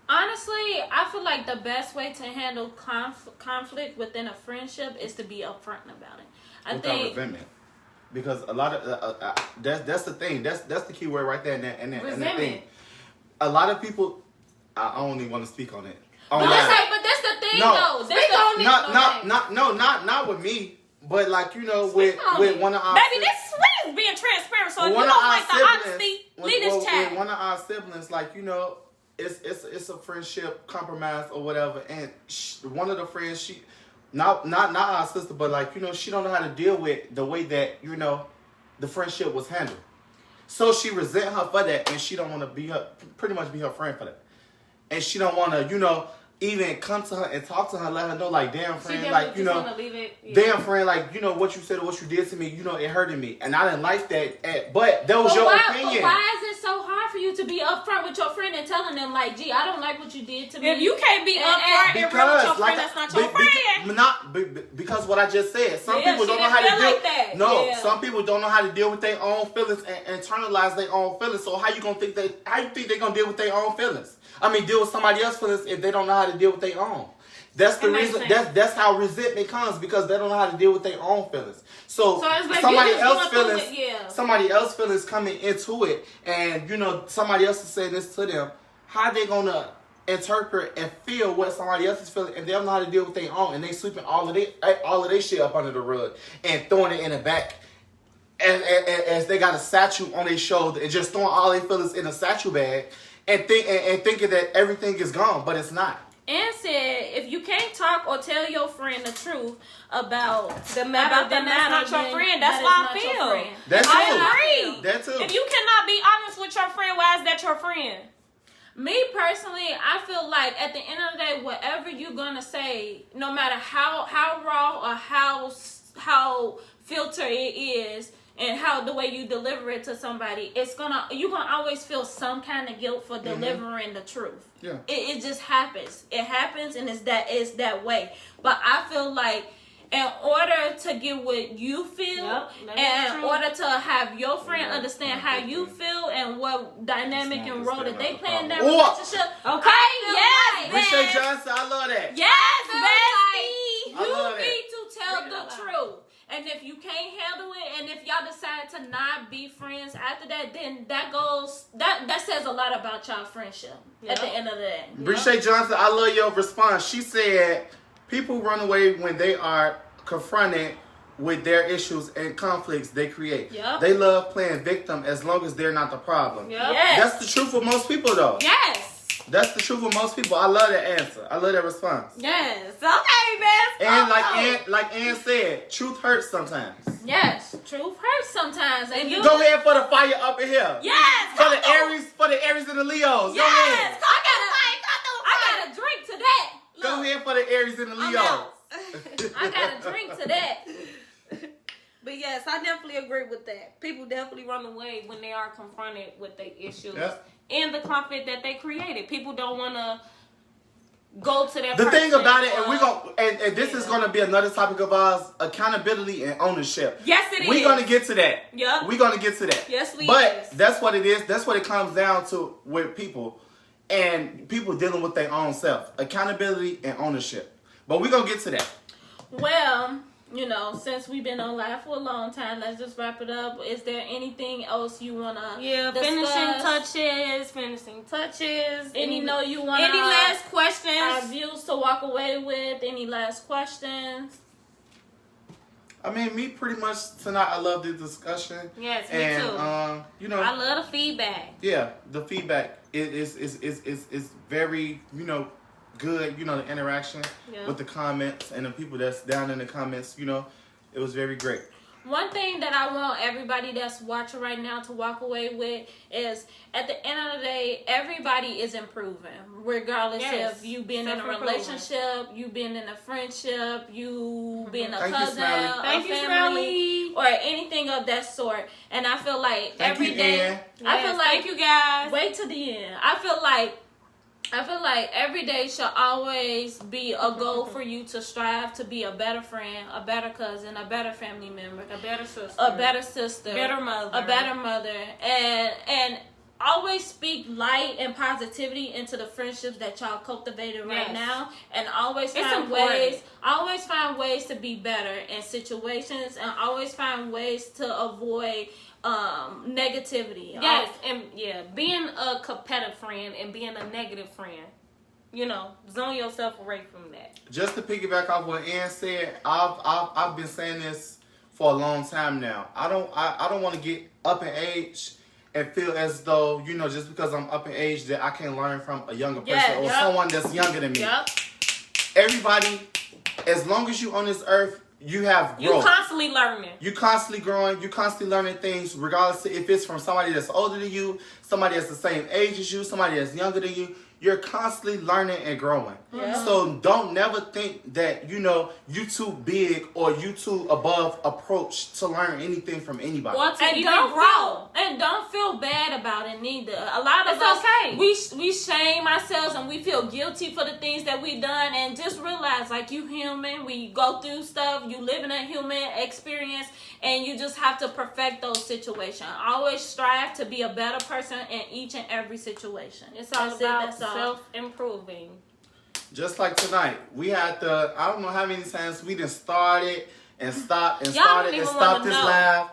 Honestly, I feel like the best way to handle conflict within a friendship is to be upfront about it. I think resentment, because a lot of that's the thing. That's the key word right there. And that thing. A lot of people. I don't even want to speak on it. But that's the thing, though. Not with me. But like with one of our baby, this is being transparent. So if you don't like the honesty, leave this chat. With one of our siblings, like it's a friendship compromise or whatever, and one of the friends, she not our sister, but like she don't know how to deal with the way that the friendship was handled. So she resent her for that, and she don't want to pretty much be her friend for that, and she don't want to even come to her and talk to her, let her know, like, damn friend, like, damn friend, like, what you said or what you did to me, it hurted me. And I didn't like that, but that was your opinion. But why is it so hard for you to be upfront with your friend and telling them, like, gee, I don't like what you did to me? If you can't be upfront and real with your friend, that's not your friend. Because what I just said, some people don't know how to deal. No, some people don't know how to deal with their own feelings and internalize their own feelings. So how you think they're gonna deal with their own feelings? I mean, deal with somebody else's feelings if they don't know how to deal with their own. That's the reason. That's how resentment comes, because they don't know how to deal with their own feelings. So like somebody else's feelings coming into it, and somebody else is saying this to them. How they gonna interpret and feel what somebody else is feeling, and they don't know how to deal with their own, and they sweeping all of their shit up under the rug and throwing it in the back. As they got a statue on their shoulder and just throwing all their feelings in a statue bag. And thinking that everything is gone, but it's not. And said, if you can't talk or tell your friend the truth about the matter, that's not your friend. That's why I feel. I agree. That too. If you cannot be honest with your friend, why is that your friend? Me personally, I feel like at the end of the day, whatever you're gonna say, no matter how raw or how filtered it is, and how the way you deliver it to somebody, you're gonna always feel some kind of guilt for delivering the truth. Yeah, it just happens. It happens, and it's that way. But I feel like in order to get what you feel, and in order to have your friend understand how you feel and what dynamic and role that they play in that relationship. Okay, yes, Michelle Johnson, I love that. Yes, bestie, you need to tell the truth. And if you can't handle it, and if y'all decide to not be friends after that, then that says a lot about y'all friendship at the end of the day. Bree Johnson, I love your response. She said, people run away when they are confronted with their issues and conflicts they create. Yep. They love playing victim as long as they're not the problem. Yep. Yes. That's the truth for most people, though. Yes. That's the truth for most people. I love that answer. I love that response. Yes. Okay, best. And like Ann said, truth hurts sometimes. Yes, truth hurts sometimes. And you go ahead for the fire up in here. Yes. For the Aries and the Leos. Yes. Go ahead. I got a drink to that. Look, go ahead for the Aries and the Leos. I got a drink to that. But yes, I definitely agree with that. People definitely run away when they are confronted with their issues and the conflict that they created. People don't want to go to that. The thing about it, and this is going to be another topic of ours: accountability and ownership. Yes, it is. We're going to get to that. Yep. We're going to get to that. Yes, we. But that's what it is. That's what it comes down to with people, and people dealing with their own self: accountability and ownership. But we're going to get to that. Well, since we've been on live for a long time, let's just wrap it up. Is there anything else you wanna discuss? Finishing touches. Any last questions? Our views to walk away with. Any last questions? I mean, me pretty much tonight. I love the discussion. Yes, me too. I love the feedback. Yeah, the feedback is very good, the interaction with the comments and the people that's down in the comments, it was very great. One thing that I want everybody that's watching right now to walk away with is, at the end of the day, everybody is improving, regardless if you been in a relationship, you been in a friendship, you been a cousin, a family, or anything of that sort. And I feel like every day, thank you guys. Wait till the end. I feel like every day should always be a goal for you to strive to be a better friend, a better cousin, a better family member, a better sister, a better mother, and always speak light and positivity into the friendships that y'all cultivated right now, and always find ways to be better in situations, and always find ways to avoid negativity. Yes, and being a competitive friend and being a negative friend. Zone yourself away from that. Just to piggyback off what Ann said, I've been saying this for a long time now. I don't want to get up in age and feel as though, just because I'm up in age that I can learn from a younger person or someone that's younger than me. Yep. Everybody, as long as you on this earth, you have growth. You constantly learning. You constantly growing. You constantly learning things, regardless of if it's from somebody that's older than you, somebody that's the same age as you, somebody that's younger than you. You're constantly learning and growing. Yeah. So don't never think that, you too big or you too above approach to learn anything from anybody. Or to even grow. And don't feel bad about it neither. A lot of us, we shame ourselves and we feel guilty for the things that we've done. And just realize, like, you human. We go through stuff. You live in a human experience. And you just have to perfect those situations. Always strive to be a better person in each and every situation. It's all about self-improving. Just like tonight, we had I don't know how many times we done started and stopped and started and stopped this live.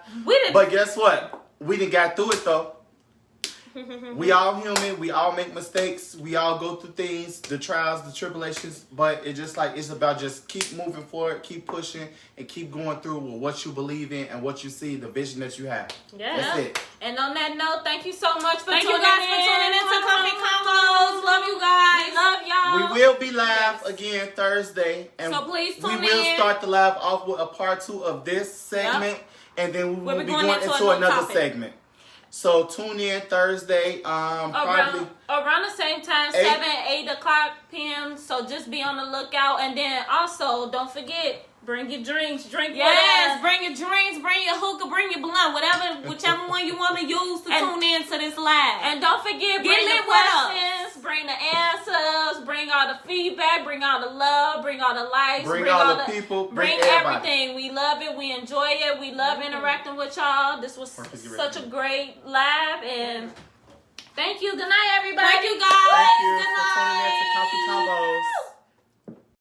But guess what? We done got through it though. We all human. We all make mistakes. We all go through things, the trials, the tribulations. But it's about just keep moving forward, keep pushing, and keep going through with what you believe in and what you see, the vision that you have. Yeah. That's it. And on that note, thank you so much for tuning in to Coffee Convos. Love you guys. Love y'all. We will be live again Thursday. And so please tune in. We will start the live off with a part 2 of this segment. And then we will be going into another segment. So tune in Thursday, probably around the same time, 8 o'clock p.m. So just be on the lookout, and then also don't forget, bring your drinks, bring your hookah, bring your blunt, whichever one you want to use to tune in to this live. And don't forget, bring the questions, bring the answers, bring all the feedback, bring all the love, bring all the likes, bring all the people, bring everything. We love it, we enjoy it, we love interacting with y'all. This was such a great live, and thank you. Good night, everybody. Thank you, guys.